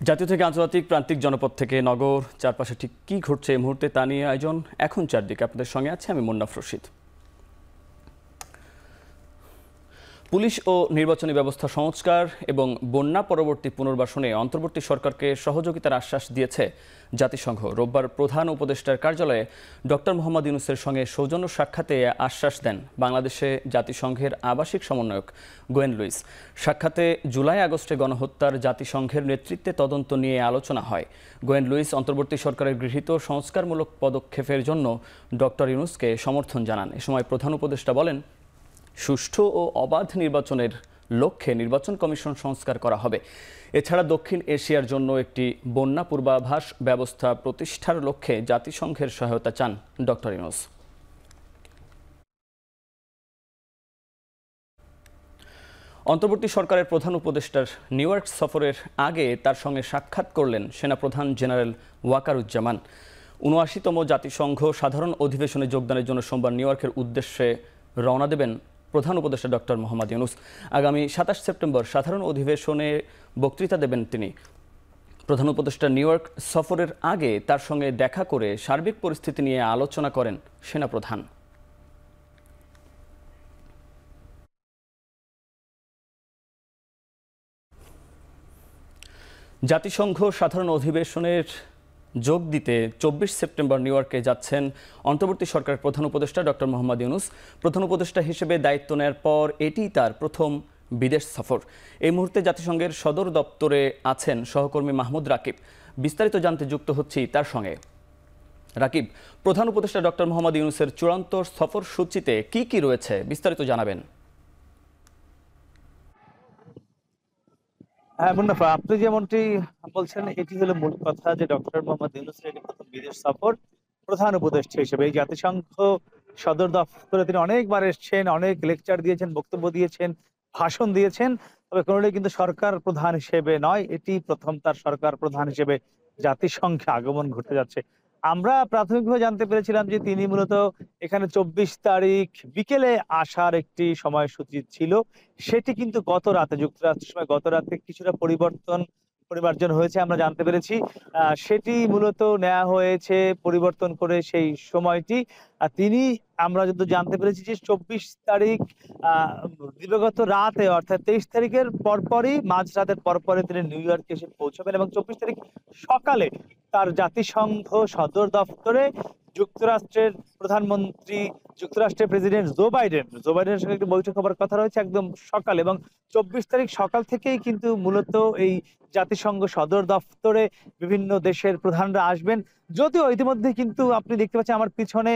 জাতীয় থেকে আন্তর্জাতিক প্রান্তিক জনপদ থেকে নগর চারপাশে ঠিক কী ঘটছে এই মুহূর্তে তা নিয়ে আয়োজন এখন চারদিকে। আপনাদের সঙ্গে আছে আমি মুন্নাফ রশিদ। পুলিশ ও নির্বাচনী ব্যবস্থা সংস্কার এবং বন্যা পরবর্তী পুনর্বাসনে অন্তর্বর্তী সরকারকে সহযোগিতার আশ্বাস দিয়েছে জাতিসংঘ। রোববার প্রধান উপদেষ্টার কার্যালয়ে ডক্টর মোহাম্মদ ইউনূসের সঙ্গে সৌজন্য সাক্ষাতে আশ্বাস দেন বাংলাদেশে জাতিসংঘের আবাসিক সমন্বয়ক গোয়েন লুইস। সাক্ষাতে জুলাই আগস্টে গণহত্যার জাতিসংঘের নেতৃত্বে তদন্ত নিয়ে আলোচনা হয়। গোয়েন লুইস অন্তর্বর্তী সরকারের গৃহীত সংস্কারমূলক পদক্ষেপের জন্য ডক্টর ইউনূসকে সমর্থন জানান। এ সময় প্রধান উপদেষ্টা বলেন, সুষ্ঠু ও অবাধ নির্বাচনের লক্ষ্যে নির্বাচন কমিশন সংস্কার করা হবে। এছাড়া দক্ষিণ এশিয়ার জন্য একটি বন্যা পূর্বাভাস ব্যবস্থা প্রতিষ্ঠার লক্ষ্যে জাতিসংঘের সহায়তা চান ডক্টর ইউনূস। অন্তর্বর্তী সরকারের প্রধান উপদেষ্টার নিউ ইয়র্ক সফরের আগে তার সঙ্গে সাক্ষাৎ করলেন সেনাপ্রধান জেনারেল ওয়াকারুজ্জামান। ৭৯তম জাতিসংঘ সাধারণ অধিবেশনে যোগদানের জন্য সোমবার নিউ ইয়র্কের উদ্দেশ্যে রওনা দেবেন প্রধান উপদেষ্টা ডক্টর মোহাম্মদ ইউনূস। আগামী ২৭ সেপ্টেম্বর সাধারণ অধিবেশনে বক্তৃতা দেবেন তিনি। প্রধান উপদেষ্টা নিউ ইয়র্ক সফরের আগে তার সঙ্গে দেখা করে সার্বিক পরিস্থিতি নিয়ে আলোচনা করেন সেনাপ্রধান। জাতিসংঘ সাধারণ অধিবেশনের যোগ দিতে ২৪ সেপ্টেম্বর নিউ ইয়র্কে যাচ্ছেন অন্তর্বর্তী সরকারের প্রধান উপদেষ্টা ডক্টর মোহাম্মদ ইউনূস। প্রধান উপদেষ্টা হিসেবে দায়িত্ব নেওয়ার পর এটি তার প্রথম বিদেশ সফর। এই মুহূর্তে জাতিসংঘের সদর দপ্তরে আছেন সহকর্মী মাহমুদ রাকিব। বিস্তারিত জানতে যুক্ত হচ্ছি তার সঙ্গে। রাকিব, প্রধান উপদেষ্টা ডক্টর মোহাম্মদ ইউনূসের চূড়ান্ত সফর সূচিতে কি কি রয়েছে বিস্তারিত জানাবেন। হ্যাঁ মুন্নাফা, আপনি যেমনটি বলছেন এটি হলো মূল কথা যে ডক্টর মোহাম্মদ ইউনূসের এটি প্রথম বিদেশ সফর প্রধান উপদেষ্টা হিসেবে। এই জাতিসংঘ সদর দপ্তরে তিনি অনেকবার এসেছেন, অনেক লেকচার দিয়েছেন, বক্তব্য দিয়েছেন, ভাষণ দিয়েছেন, তবে কোনোটাই কিন্তু সরকার প্রধান হিসেবে নয়। এটি প্রথম তার সরকার প্রধান হিসেবে জাতিসংঘে আগমন ঘটে যাচ্ছে। আমরা প্রাথমিকভাবে জানতে পেরেছিলাম যে তিনি মূলত এখানে ২৪ তারিখ বিকেলে আসার একটি সময়সূচি ছিল। সেটি কিন্তু গত রাতে যুক্তরাষ্ট্রের সময় গত রাতে কিছুটা পরিমার্জন হয়েছে আমরা জানতে পেরেছি। সেটি মূলত নেওয়া হয়েছে পরিবর্তন করে সেই সময়টি। তিনি আমরা যদি জানতে পেরেছি যে ২৪ তারিখ দিবাগত রাতে অর্থাৎ ২৩ তারিখের পরপরই মাঝরাতের পরপরই তিনি নিউ ইয়র্কে এসে পৌঁছাবেন এবং ২৪ তারিখ সকালে তার জাতিসংঘ সদর দপ্তরে যুক্তরাষ্ট্রের প্রধানমন্ত্রী যুক্তরাষ্ট্রের প্রেসিডেন্ট জো বাইডেনের সঙ্গে একটি বৈঠক হবার কথা রয়েছে একদম সকালে। এবং ২৪ তারিখ সকাল থেকেই কিন্তু মূলত এই জাতিসংঘ সদর দপ্তরে বিভিন্ন দেশের প্রধানরা আসবেন। যদিও ইতিমধ্যে কিন্তু আপনি দেখতে পাচ্ছেন আমার পিছনে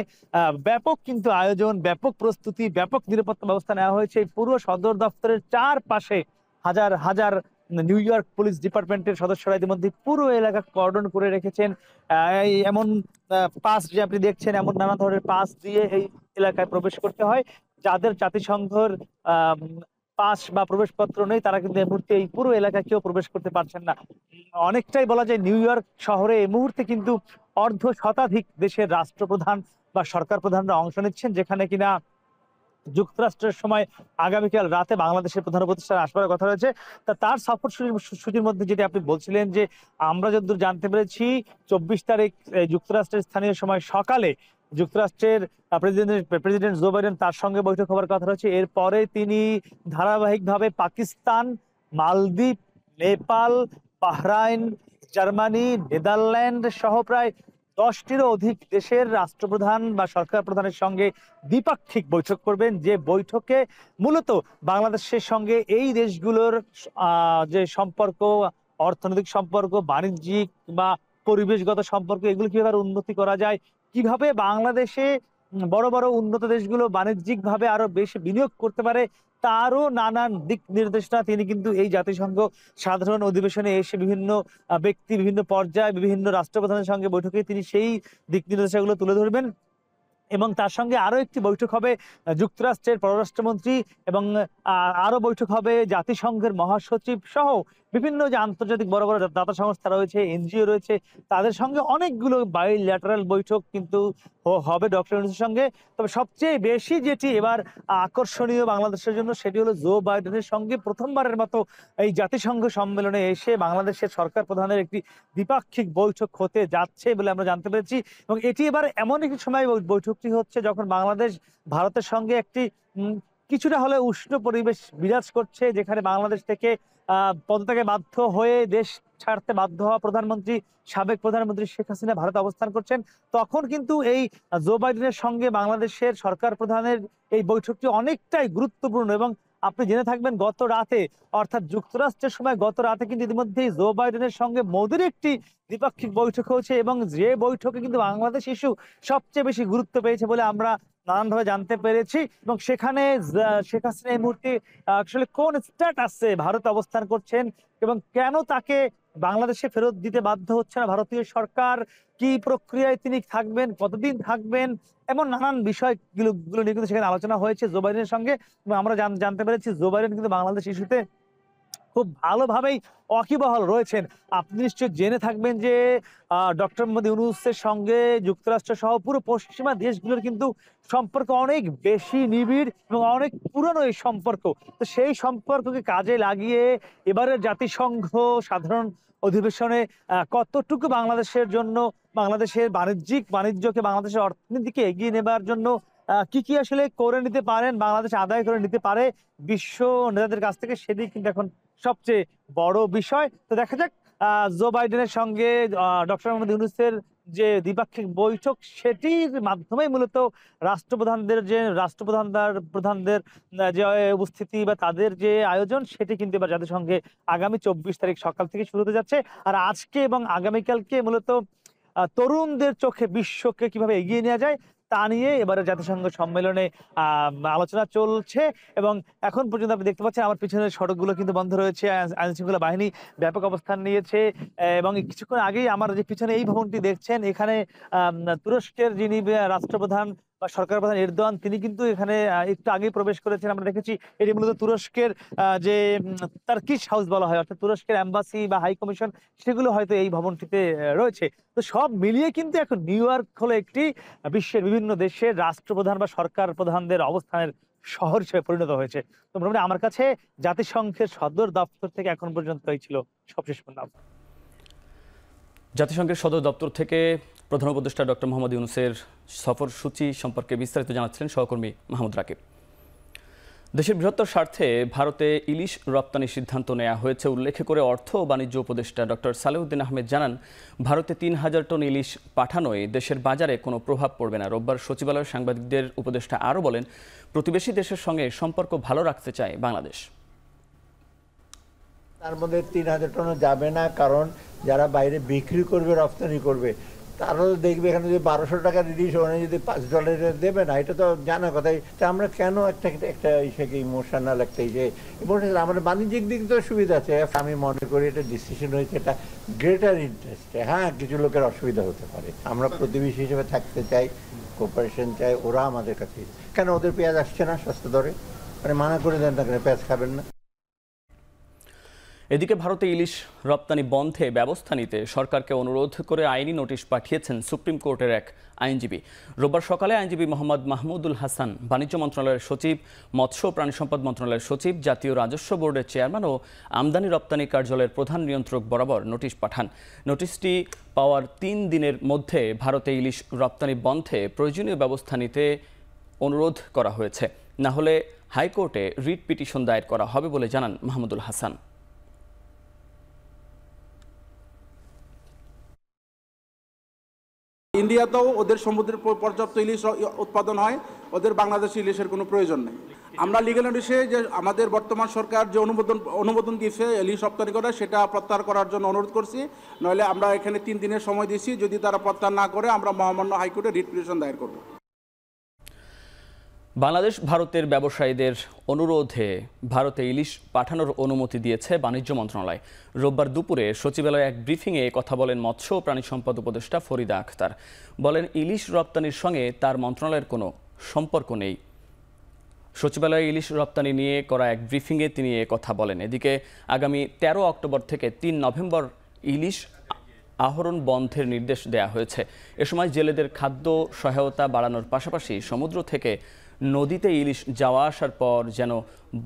ব্যাপক কিন্তু আয়োজন, ব্যাপক প্রস্তুতি, ব্যাপক নিরাপত্তা ব্যবস্থা নেওয়া হয়েছে। এই পুরো সদর দপ্তরের চারপাশে হাজার হাজার নিউ ইয়র্ক পুলিশ ডিপার্টমেন্টের সদস্যরা ইতিমধ্যে পুরো এলাকা কর্ডন করে রেখেছেন। এমন পাস যে আপনি দেখছেন, এমন নানা ধরনের পাস দিয়ে এই এলাকায় প্রবেশ করতে হয়। যাদের জাতিসংঘের পাস বা প্রবেশপত্র নেই তারা কিন্তু এই মুহূর্তে এই পুরো এলাকায় কেউ প্রবেশ করতে পারছেন না। অনেকটাই বলা যায় নিউ ইয়র্ক শহরে এই মুহূর্তে কিন্তু অর্ধ শতাধিক দেশের রাষ্ট্রপ্রধান বা সরকার প্রধানরা অংশ নিচ্ছেন, যেখানে কিনা যুক্তরাষ্ট্রের সময় আগামীকাল রাতে বাংলাদেশের প্রধান উপদেষ্টা আসবার কথা রয়েছে। তার সফর সূচির মধ্যে যেটি আপনি বলছিলেন যে আমরা যতদূর জানতে পেরেছি ২৪ তারিখ যুক্তরাষ্ট্রের স্থানীয় সময় সকালে যুক্তরাষ্ট্রের প্রেসিডেন্ট জো বাইডেন তার সঙ্গে বৈঠক হবার কথা রয়েছে। এরপরে তিনি ধারাবাহিকভাবে পাকিস্তান, মালদ্বীপ, নেপাল, বাহরাইন, জার্মানি, নেদারল্যান্ড সহ প্রায় ১০টিরও অধিক দেশের রাষ্ট্রপ্রধান বা সরকার প্রধানের সঙ্গে দ্বিপাক্ষিক বৈঠক করবেন, যে বৈঠকে মূলত বাংলাদেশের সঙ্গে এই দেশগুলোর যে সম্পর্ক, অর্থনৈতিক সম্পর্ক, বাণিজ্যিক বা পরিবেশগত সম্পর্ক, এগুলো কিভাবে উন্নতি করা যায়, কিভাবে বাংলাদেশে বড় বড় উন্নত দেশগুলো বাণিজ্যিকভাবে আরো বেশি বিনিয়োগ করতে পারে, তারও নানান দিক নির্দেশনা তিনি কিন্তু এই জাতিসংঘ সাধারণ অধিবেশনে এসে বিভিন্ন ব্যক্তি, বিভিন্ন পর্যায়ে, বিভিন্ন রাষ্ট্রপ্রধানের সঙ্গে বৈঠকে তিনি সেই দিক নির্দেশনাগুলো তুলে ধরবেন। এবং তার সঙ্গে আরো একটি বৈঠক হবে যুক্তরাষ্ট্রের পররাষ্ট্রমন্ত্রী এবং আরো বৈঠক হবে জাতিসংঘের মহাসচিব সহ বিভিন্ন যে আন্তর্জাতিক বড় বড় দাতা সংস্থা রয়েছে, এনজিও রয়েছে, তাদের সঙ্গে অনেকগুলো বাইল্যাটারাল বৈঠক কিন্তু হবে ডক্টর ইউনূসের সঙ্গে। তবে সবচেয়ে বেশি যেটি এবার আকর্ষণীয় বাংলাদেশের জন্য সেটি হলো জো বাইডেনের সঙ্গে প্রথমবারের মতো এই জাতিসংঘ সম্মেলনে এসে বাংলাদেশের সরকার প্রধানের একটি দ্বিপাক্ষিক বৈঠক হতে যাচ্ছে বলে আমরা জানতে পেরেছি। এবং এটি এবার এমন একটি সময় বৈঠকটি হচ্ছে যখন বাংলাদেশ ভারতের সঙ্গে একটি কিছুটা হলে উষ্ণ পরিবেশ বিরাজ করছে, যেখানে বাংলাদেশ থেকে পদত্যাগে বাধ্য হয়ে দেশ ছাড়তে বাধ্য হওয়া সাবেক প্রধানমন্ত্রী শেখ হাসিনা ভারতে অবস্থান করছেন। তখন কিন্তু এই জো বাইডেনের সঙ্গে বাংলাদেশের সরকার প্রধানের এই বৈঠকটি অনেকটাই গুরুত্বপূর্ণ। এবং আপনি জেনে থাকবেন গত রাতে, অর্থাৎ যুক্তরাষ্ট্রের সময় গত রাতে কিন্তু ইতিমধ্যেই জো বাইডেনের সঙ্গে মোদির একটি দ্বিপাক্ষিক বৈঠক হয়েছে, এবং যে বৈঠকে কিন্তু বাংলাদেশ ইস্যু সবচেয়ে বেশি গুরুত্ব পেয়েছে বলে আমরা নানানভাবে জানতে পেরেছি। এবং সেখানে শেখ হাসিনা এই মুহূর্তে আসলে কোন স্ট্যাটাসে ভারতে অবস্থান করছেন এবং কেন তাকে বাংলাদেশে ফেরত দিতে বাধ্য হচ্ছে না ভারতীয় সরকার, কি প্রক্রিয়ায় তিনি থাকবেন, কতদিন থাকবেন, এমন নানান বিষয়গুলো নিয়ে কিন্তু সেখানে আলোচনা হয়েছে জো বাইডেনের সঙ্গে। এবং আমরা জানতে পেরেছি জো বাইডেন কিন্তু বাংলাদেশ ইস্যুতে খুব ভালোভাবেই ওয়াকিবহাল রয়েছেন। আপনি নিশ্চয়ই জেনে থাকবেন যে ডক্টর মোহাম্মদ ইউনূসের সঙ্গে যুক্তরাষ্ট্র সহ পুরো পশ্চিমা দেশগুলোর কিন্তু সম্পর্ক অনেক বেশি নিবিড় এবং অনেক পুরনো এই সম্পর্ক। তো সেই সম্পর্ককে কাজে লাগিয়ে এবারের জাতিসংঘ সাধারণ অধিবেশনে কতটুকু বাংলাদেশের জন্য, বাংলাদেশের বাণিজ্যকে, বাংলাদেশের অর্থনীতিকে এগিয়ে নেবার জন্য কি আসলে করে নিতে পারেন, বাংলাদেশ আদায় করে নিতে পারে বিশ্ব নেতাদের কাছ থেকে, সেদিক কিন্তু এখন সবচেয়ে বড় বিষয়। তো দেখা যাক জো বাইডেনের সঙ্গে ডক্টর মোহাম্মদ ইউনূসের যে দ্বিপাক্ষিক বৈঠক, সেটির মাধ্যমে মূলত প্রধানদের যে উপস্থিতি বা তাদের যে আয়োজন, সেটি কিন্তু এবার জাতিসংঘে আগামী 24 তারিখ সকাল থেকে শুরু হতে যাচ্ছে। আর আজকে এবং আগামীকালকে মূলত তরুণদের চোখে বিশ্বকে কিভাবে এগিয়ে নেওয়া যায় তা নিয়ে এবারে জাতিসংঘ সম্মেলনে আলোচনা চলছে। এবং এখন পর্যন্ত আপনি দেখতে পাচ্ছেন আমার পিছনের সড়কগুলো কিন্তু বন্ধ রয়েছে, আইন শৃঙ্খলা বাহিনী ব্যাপক অবস্থান নিয়েছে। এবং কিছুক্ষণ আগেই আমার যে পিছনে এই ভবনটি দেখছেন, এখানে তুরস্কের যিনি রাষ্ট্রপ্রধান বা সরকার প্রধান এরদোয়ান, তিনি কিন্তু এখানে একটু আগেই প্রবেশ করেছেন। আমরা দেখেছি এটি মূলত তুরস্কের যে টার্কিশ হাউস বলা হয়, অর্থাৎ তুরস্কের এম্বাসি বা হাই কমিশন, সেগুলো হয়তো এই ভবনটিতে রয়েছে। তো সব মিলিয়ে কিন্তু এখন নিউ ইয়র্ক হলো একটি বিশ্বের বিভিন্ন দেশের রাষ্ট্রপ্রধান বা সরকার প্রধানদের অবস্থানের শহর হিসেবে পরিণত হয়েছে। তো মোটামুটি আমার কাছে জাতিসংঘের সদর দপ্তর থেকে এখন পর্যন্ত এই ছিল সবশেষ পরিণাম। জাতিসংঘের সদর দপ্তর থেকে প্রধান উপদেষ্টা ডক্টর মোহাম্মদ ইউনূসের সফরসূচি সম্পর্কে বিস্তারিত জানাচ্ছিলেন সহকর্মী মাহমুদ রাকিব। দেশের বৃহত্তর স্বার্থে ভারতে ইলিশ রপ্তানির সিদ্ধান্ত নেওয়া হয়েছে উল্লেখ করে অর্থ ও বাণিজ্য উপদেষ্টা ডক্টর সালেউদ্দিন আহমেদ জানান, ভারতে 3000 টন ইলিশ পাঠানোয় দেশের বাজারে কোনো প্রভাব পড়বে না। রোববার সচিবালয়ে সাংবাদিকদের উপদেষ্টা আরও বলেন, প্রতিবেশী দেশের সঙ্গে সম্পর্ক ভালো রাখতে চায় বাংলাদেশ। তার মধ্যে 3000 টনও যাবে না, কারণ যারা বাইরে বিক্রি করবে, রপ্তানি করবে, তারাও দেখবে এখানে যদি 1200 টাকা ইলিশ ওখানে যদি $5 দেবে না, এটা তো জানা কথাই। তা আমরা কেন একটা ইসেকে ইমোশনাল একটা ইমোশনাল, আমাদের বাণিজ্যিক দিক তো সুবিধা আছে। আমি মনে করি এটা ডিসিশন হয়েছে এটা গ্রেটার ইন্টারেস্টে। হ্যাঁ, কিছু লোকের অসুবিধা হতে পারে, আমরা প্রতিবেশী হিসেবে থাকতে চাই, কোঅপারেশন চাই। ওরা আমাদের কাছে কেন, ওদের পেঁয়াজ আসছে না সস্তা দরে, মানে মানা করে দেন না, পেঁয়াজ খাবেন না। এদিকে ভারতে ইলিশ রপ্তানি বন্ধে ব্যবস্থা নিতে সরকারকে অনুরোধ করে আইনি নোটিশ পাঠিয়েছেন সুপ্রিম কোর্টের এক আইনজীবী। রোববার সকালে আইনজীবী মোহাম্মদ মাহমুদুল হাসান বাণিজ্য মন্ত্রণালয়ের সচিব, মৎস্য ও প্রাণী সম্পদ মন্ত্রণালয়ের সচিব, জাতীয় রাজস্ব বোর্ডের চেয়ারম্যান ও আমদানি রপ্তানি কার্যালয়ের প্রধান নিয়ন্ত্রক বরাবর নোটিশ পাঠান। নোটিশটি পাওয়ার 3 দিনের মধ্যে ভারতে ইলিশ রপ্তানি বন্ধে প্রয়োজনীয় ব্যবস্থা নিতে অনুরোধ করা হয়েছে, না হলে হাইকোর্টে রিট পিটিশন দায়ের করা হবে বলে জানান মাহমুদুল হাসান। ইন্ডিয়াতেও ওদের সমুদ্রের পর্যাপ্ত ইলিশ উৎপাদন হয়, ওদের বাংলাদেশি ইলিশের কোনো প্রয়োজন নেই। আমরা লিগ্যাল নোটিশে যে আমাদের বর্তমান সরকার যে অনুমোদন দিয়েছে ইলিশ রপ্তানি করা, সেটা প্রত্যাহার করার জন্য অনুরোধ করছি। নইলে আমরা এখানে 3 দিনের সময় দিয়েছি, যদি তারা প্রত্যাহার না করে আমরা মহামান্য হাইকোর্টে রিট পিটিশন দায়ের করব। বাংলাদেশ ভারতের ব্যবসায়ীদের অনুরোধে ভারতে ইলিশ পাঠানোর অনুমতি দিয়েছে বাণিজ্য মন্ত্রণালয়। রোববার দুপুরে সচিবালয়ে এক ব্রিফিংয়ে কথা বলেন মৎস্য ও প্রাণী সম্পদ উপদেষ্টা ফরিদা আখতার। বলেন, ইলিশ রপ্তানির সঙ্গে তার মন্ত্রণালয়ের কোনো সম্পর্ক নেই। সচিবালয়ে ইলিশ রপ্তানি নিয়ে করা এক ব্রিফিংয়ে তিনি কথা বলেন। এদিকে আগামী 13 অক্টোবর থেকে 3 নভেম্বর ইলিশ আহরণ বন্ধের নির্দেশ দেয়া হয়েছে। এ সময় জেলেদের খাদ্য সহায়তা বাড়ানোর পাশাপাশি সমুদ্র থেকে নদীতে ইলিশ যাওয়া আসার পর যেন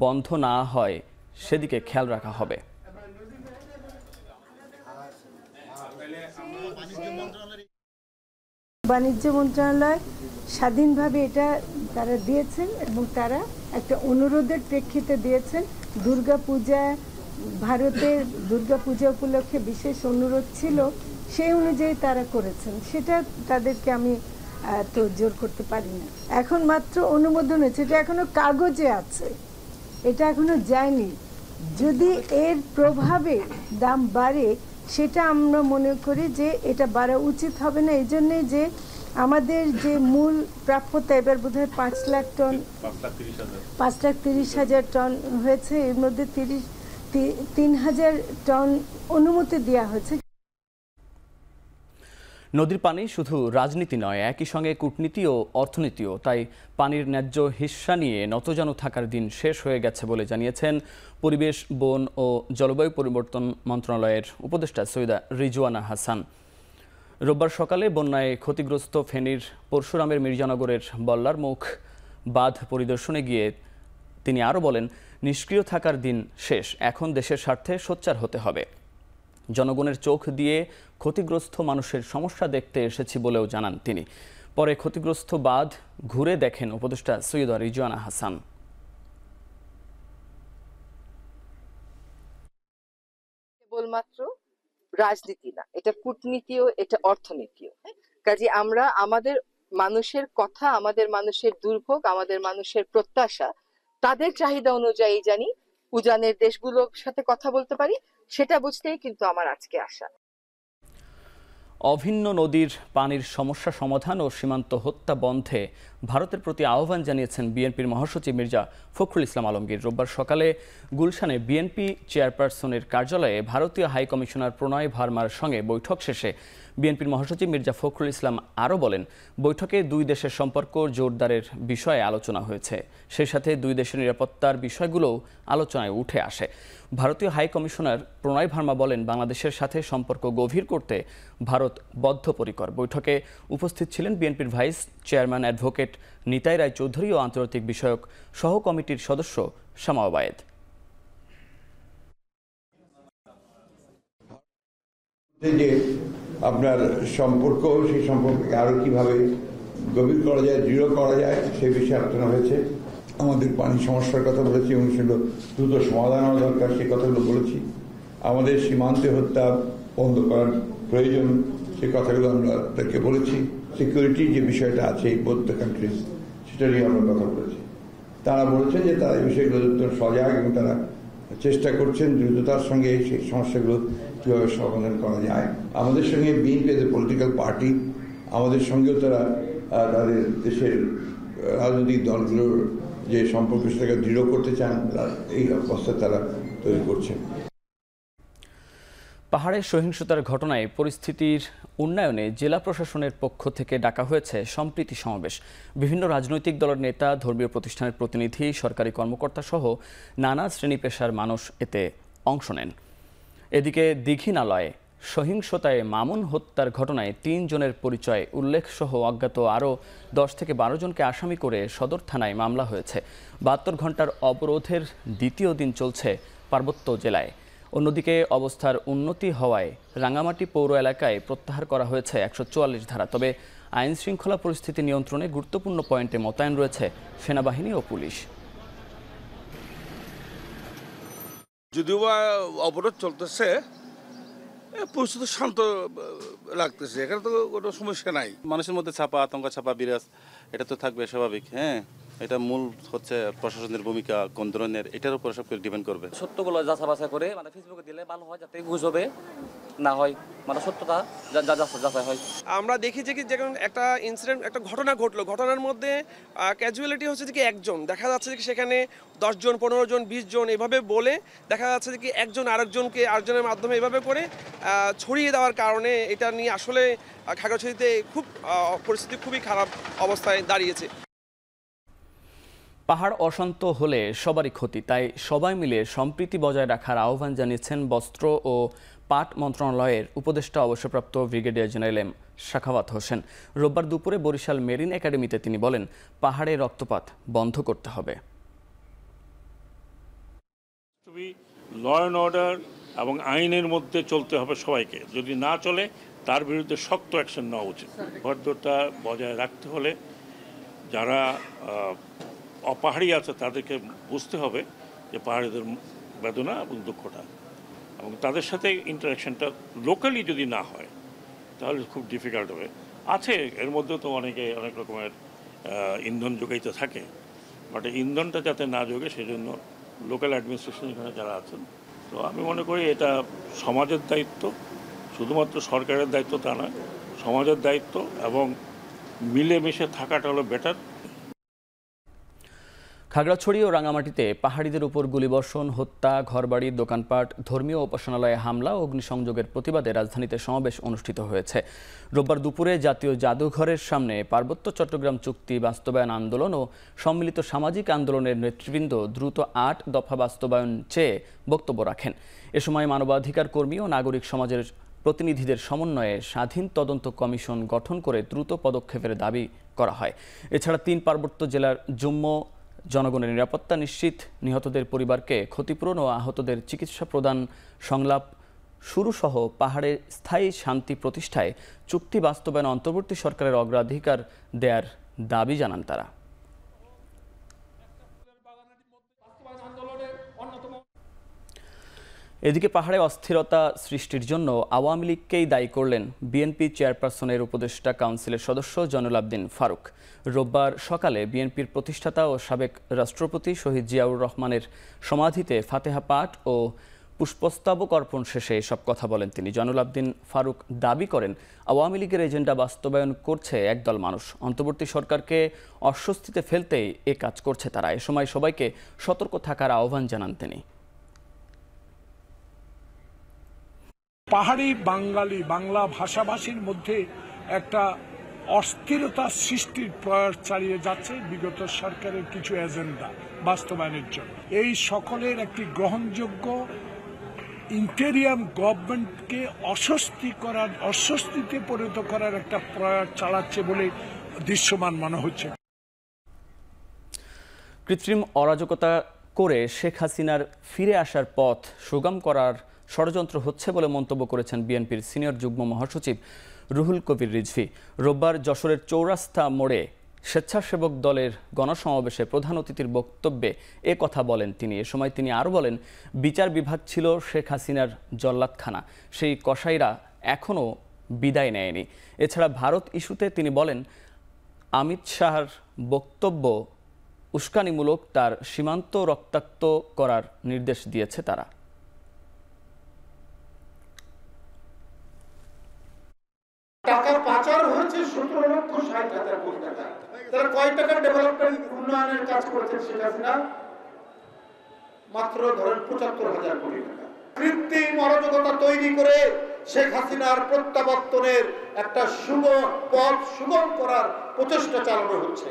বন্ধ না হয় সেদিকে খেয়াল রাখা হবে। বাণিজ্য মন্ত্রণালয় স্বাধীনভাবে এটা তারা দিয়েছেন এবং তারা একটা অনুরোধের প্রেক্ষিতে দিয়েছেন। দুর্গাপূজা, ভারতের দুর্গাপূজা উপলক্ষে বিশেষ অনুরোধ ছিল, সেই অনুযায়ী তারা করেছেন। সেটা তাদেরকে আমি তো জোর করতে পারি না। এখন মাত্র অনুমোদন হয়েছে, এটা এখনো কাগজে আছে, এটা এখনো যায়নি। যদি এর প্রভাবে দাম বাড়ে সেটা আমরা মনে করি যে এটা বাড়া উচিত হবে না। এই জন্যে যে আমাদের যে মূল প্রাপ্যতা এবার বোধহয় 5 লাখ টন, 5,30,000 টন হয়েছে, এর মধ্যে 3,000 টন অনুমতি দেওয়া হয়েছে। নদীর পানি শুধু রাজনীতি নয়, একই সঙ্গে কূটনীতি ও অর্থনীতিও। তাই পানির ন্যায্য হিস্সা নিয়ে নতজানু থাকার দিন শেষ হয়ে গেছে বলে জানিয়েছেন পরিবেশ, বন ও জলবায়ু পরিবর্তন মন্ত্রণালয়ের উপদেষ্টা সৈয়দা রিজওয়ানা হাসান। রোববার সকালে বন্যায় ক্ষতিগ্রস্ত ফেনীর পরশুরামের মির্জানগরের বল্লার মুখ বাঁধ পরিদর্শনে গিয়ে তিনি আরও বলেন, নিষ্ক্রিয় থাকার দিন শেষ, এখন দেশের স্বার্থে সোচ্চার হতে হবে। জনগণের চোখ দিয়ে ক্ষতিগ্রস্ত মানুষের সমস্যা দেখতে এসেছি বলেও জানান তিনি। পরে ক্ষতিগ্রস্ত বাঁধ ঘুরে দেখেন উপদেষ্টা সৈয়দা রিজওয়ানা হাসান। কেবলমাত্র রাজনীতি না, এটা কূটনীতিও, এটা অর্থনীতিও। কাজে আমরা আমাদের মানুষের কথা, আমাদের মানুষের দুর্ভোগ, আমাদের মানুষের প্রত্যাশা, তাদের চাহিদা অনুযায়ী জানি উজানের দেশগুলোর সাথে কথা বলতে পারি, সেটা বুঝতেই কিন্তু আমার আজকে আসা। অভিন্ন নদীর পানির সমস্যা সমাধান ও সীমান্ত হত্যা বন্ধে ভারতের প্রতি আহ্বান জানিয়েছেন বিএনপির মহাসচিব মির্জা ফখরুল ইসলাম আলমগীর। রোববার সকালে গুলশানে বিএনপি চেয়ারপারসনের কার্যালয়ে ভারতীয় হাইকমিশনার প্রণয় ভার্মার সঙ্গে বৈঠক শেষে বিএনপির মহাসচিব মির্জা ফখরুল ইসলাম আরও বলেন, বৈঠকে দুই দেশের সম্পর্ক জোরদারের বিষয়ে আলোচনা হয়েছে। সেই সাথে দুই দেশের নিরাপত্তার বিষয়গুলোও আলোচনায় উঠে আসে। ভারতীয় হাইকমিশনার প্রণয় ভার্মা বলেন, বাংলাদেশের সাথে সম্পর্ক গভীর করতে ভারত বদ্ধপরিকর। বৈঠকে উপস্থিত ছিলেন বিএনপির ভাইস চেয়ারম্যান অ্যাডভোকেট নিতাই রায় চৌধুরী ও আন্তর্জাতিক বিষয়ক সহ কমিটির সদস্য শামা ওবায়েদ। যে আপনার সম্পর্ক, সেই সম্পর্ককে আরো কিভাবে গভীর করা যায়, দৃঢ় করা যায়, সেই বিষয়ে আলোচনা হয়েছে। আমাদের পানি সমস্যার কথা বলেছি এবং সেগুলো দ্রুত সমাধান হওয়া দরকার, সেই কথাগুলো বলেছি। আমাদের সীমান্তে হত্যা বন্ধ করার প্রয়োজন, সেই কথাগুলো আমরা তাকে বলেছি। সিকিউরিটি যে বিষয়টা আছে এই বোথ দ্য কান্ট্রিজ, সেটা নিয়ে আমরা কথা বলেছি। তারা বলেছেন যে তারা এই বিষয়গুলো সজাগ এবং তারা চেষ্টা করছেন দ্রুততার সঙ্গে সেই সমস্যাগুলো কীভাবে সমাধান করা যায়। আমাদের সঙ্গে BNP as a political party, আমাদের সঙ্গেও তারা তাদের দেশের রাজনৈতিক দলগুলোর যে সম্পর্ক সেটাকে দৃঢ় করতে চান, এই অবস্থা তারা তৈরি করছেন। পাহাড়ে সহিংসতার ঘটনায় পরিস্থিতির উন্নয়নে জেলা প্রশাসনের পক্ষ থেকে ডাকা হয়েছে সম্প্রীতি সমাবেশ। বিভিন্ন রাজনৈতিক দলের নেতা, ধর্মীয় প্রতিষ্ঠানের প্রতিনিধি, সরকারি কর্মকর্তা সহ নানা শ্রেণী পেশার মানুষ এতে অংশ নেন। এদিকে দীঘিনালায় সহিংসতায় মামুন হত্যার ঘটনায় 3 জনের পরিচয় উল্লেখ সহ অজ্ঞাত আরও 10 থেকে 12 জনকে আসামি করে সদর থানায় মামলা হয়েছে। 72 ঘন্টার অবরোধের দ্বিতীয় দিন চলছে পার্বত্য জেলায়। অন্যদিকে অবস্থার উন্নতি হওয়ায় রাঙামাটি পৌর এলাকায় প্রত্যাহার করা হয়েছে 144 ধারা। তবে আইন শৃঙ্খলা পরিস্থিতি নিয়ন্ত্রণে গুরুত্বপূর্ণ পয়েন্টে মোতায়েন রয়েছে সেনাবাহিনী ও পুলিশ। যদিও অবরোধ চলতেছে, পরিস্থিতি শান্ত লাগতেছে, এখানে তো কোনো সমস্যা নাই। মানুষের মধ্যে ছাপা আতঙ্ক, ছাপা বিরাজ, এটা তো থাকবে স্বাভাবিক। হ্যাঁ, এটা মূল হচ্ছে প্রশাসনের ভূমিকা কোন ধরনের, এটার উপর সব কিছু ডিপেন্ড করবে। সত্যগুলো যাচাই বাছাই করে ফেসবুকে দিলে ভালো হয়, যাতে গুজবে না হয়, সত্যতা যাচাই হয়। আমরা দেখি যে যখন একটা ইনসিডেন্ট, একটা ঘটনা ঘটলো, ঘটনার মধ্যে ক্যাজুয়ালিটি হচ্ছে যে কি একজন, দেখা যাচ্ছে যে সেখানে 10 জন, 15 জন, 20 জন এভাবে বলে দেখা যাচ্ছে যে কি একজন আরেকজনকে আরেকজনের মাধ্যমে এভাবে করে ছড়িয়ে দেওয়ার কারণে এটা নিয়ে আসলে খাগড়াছড়িতে খুব পরিস্থিতি খুবই খারাপ অবস্থায় দাঁড়িয়েছে। পাহাড় অশান্ত হলে সবারই ক্ষতি, তাই সবাই মিলে সম্প্রীতি বজায় রাখার আহ্বান জানিয়েছেন বস্ত্র ও পাট মন্ত্রণালয়ের উপদেষ্টা অবসরপ্রাপ্ত brigadier general M Sakhawat Hossain. রোববার দুপুরে বরিশাল মেরিন একাডেমিতে তিনি বলেন, পাহাড়ে রক্তপাত বন্ধ করতে হবে। ল অ্যান্ড অর্ডার এবং আইনের মধ্যে চলতে হবে সবাইকে, যদি না চলে তার বিরুদ্ধে শক্ত অ্যাকশন নেওয়া উচিত। ভদ্রতা বজায় রাখতে হলে যারা অপাহাড়ি আছে তাদেরকে বুঝতে হবে যে পাহাড়িদের বেদনা এবং দুঃখটা, এবং তাদের সাথে ইন্টারাকশনটা লোকালি যদি না হয় তাহলে খুব ডিফিকাল্ট হবে। আছে এর মধ্যে তো অনেকে অনেক রকমের ইন্ধন যোগাইতে থাকে, বাট ইন্ধনটা যাতে না যোগে সেজন্য লোকাল অ্যাডমিনিস্ট্রেশন এখানে যারা আছেন, তো আমি মনে করি এটা সমাজের দায়িত্ব, শুধুমাত্র সরকারের দায়িত্ব তা নয়, সমাজের দায়িত্ব, এবং মিলেমিশে থাকাটা হলো বেটার। খাগড়াছড়ি ও রাঙামাটিতে পাহাড়িদের উপর গুলিবর্ষণ, হত্যা, ঘরবাড়ি, দোকানপাট, ধর্মীয় উপাসনালয়ে হামলা ও অগ্নিসংযোগের প্রতিবাদে রাজধানীতে সমাবেশ অনুষ্ঠিত হয়েছে। রোববার দুপুরে জাতীয় জাদুঘরের সামনে পার্বত্য চট্টগ্রাম চুক্তি বাস্তবায়ন আন্দোলন ও সম্মিলিত সামাজিক আন্দোলনের নেতৃবৃন্দ দ্রুত ৮ দফা বাস্তবায়ন চেয়ে বক্তব্য রাখেন। এ সময় মানবাধিকার কর্মী ও নাগরিক সমাজের প্রতিনিধিদের সমন্বয়ে স্বাধীন তদন্ত কমিশন গঠন করে দ্রুত পদক্ষেপের দাবি করা হয়। এছাড়া ৩ পার্বত্য জেলার যুগ্ম জনগণের নিরাপত্তা নিশ্চিত, নিহতদের পরিবারকে ক্ষতিপূরণ ও আহতদের চিকিৎসা প্রদান সংলাপ শুরু সহ পাহাড়ে স্থায়ী শান্তি প্রতিষ্ঠায় চুক্তি বাস্তবায়ন অন্তর্বর্তী সরকারের অগ্রাধিকার দেয়ার দাবি জানান তারা। এদিকে পাহাড়ে অস্থিরতা সৃষ্টির জন্য আওয়ামী লীগকেই দায়ী করলেন বিএনপি চেয়ারপারসনের উপদেষ্টা কাউন্সিলের সদস্য জয়নুল আবদিন ফারুক। রোববার সকালে বিএনপির প্রতিষ্ঠাতা ও সাবেক রাষ্ট্রপতি শহীদ জিয়াউর রহমানের সমাধিতে ফাতেহা পাঠ ও পুষ্পস্তবক অর্পণ শেষে এসব কথা বলেন তিনি। জয়নুল আবদিন ফারুক দাবি করেন, আওয়ামী লীগের এজেন্ডা বাস্তবায়ন করছে একদল মানুষ, অন্তর্বর্তী সরকারকে অস্বস্তিতে ফেলতেই এ কাজ করছে তারা। এ সময় সবাইকে সতর্ক থাকার আহ্বান জানান তিনি। পাহাড়ি বাঙালি বাংলা ভাষাভাষীর মধ্যে একটা অস্থিরতা সৃষ্টির প্রয়াস চালিয়ে যাচ্ছে বিগত সরকারের কিছু এজেন্ডা বাস্তবায়নের জন্য। এই সকলের একটি গ্রহণযোগ্য ইন্টেরিয়াম গভর্নমেন্টকে অস্বস্তিতে পরিণত করার একটা প্রয়াস চালাচ্ছে বলে দৃশ্যমান মনে হচ্ছে। কৃত্রিম অরাজকতা করে শেখ হাসিনার ফিরে আসার পথ সুগম করার ষড়যন্ত্র হচ্ছে বলে মন্তব্য করেছেন বিএনপির সিনিয়র যুগ্ম মহাসচিব রুহুল কবির রিজভী। রোববার যশোরের চৌরাস্তা মোড়ে স্বেচ্ছাসেবক দলের গণসমাবেশে প্রধান অতিথির বক্তব্যে এ কথা বলেন তিনি। এ সময় তিনি আরও বলেন, বিচার বিভাগ ছিল শেখ হাসিনার জল্লাদখানা, সেই কসাইরা এখনও বিদায় নেয়নি। এছাড়া ভারত ইস্যুতে তিনি বলেন, অমিত শাহর বক্তব্য উস্কানিমূলক, তার সীমান্ত রক্তাক্ত করার নির্দেশ দিয়েছে তারা। টাকা পাচার হয়েছে 17,60,000 কোটি টাকা। তারা কয় টাকা ডেভেলপমেন্ট উন্নয়নের কাজ করেছে শেখ হাসিনা? মাত্র ধরেন 75,000 কোটি টাকা। কৃত্রিম অরাজকতা তৈরি করে শেখ হাসিনার প্রত্যাবর্তনের একটা পথ সুগম করার প্রচেষ্টা চালানো হচ্ছে।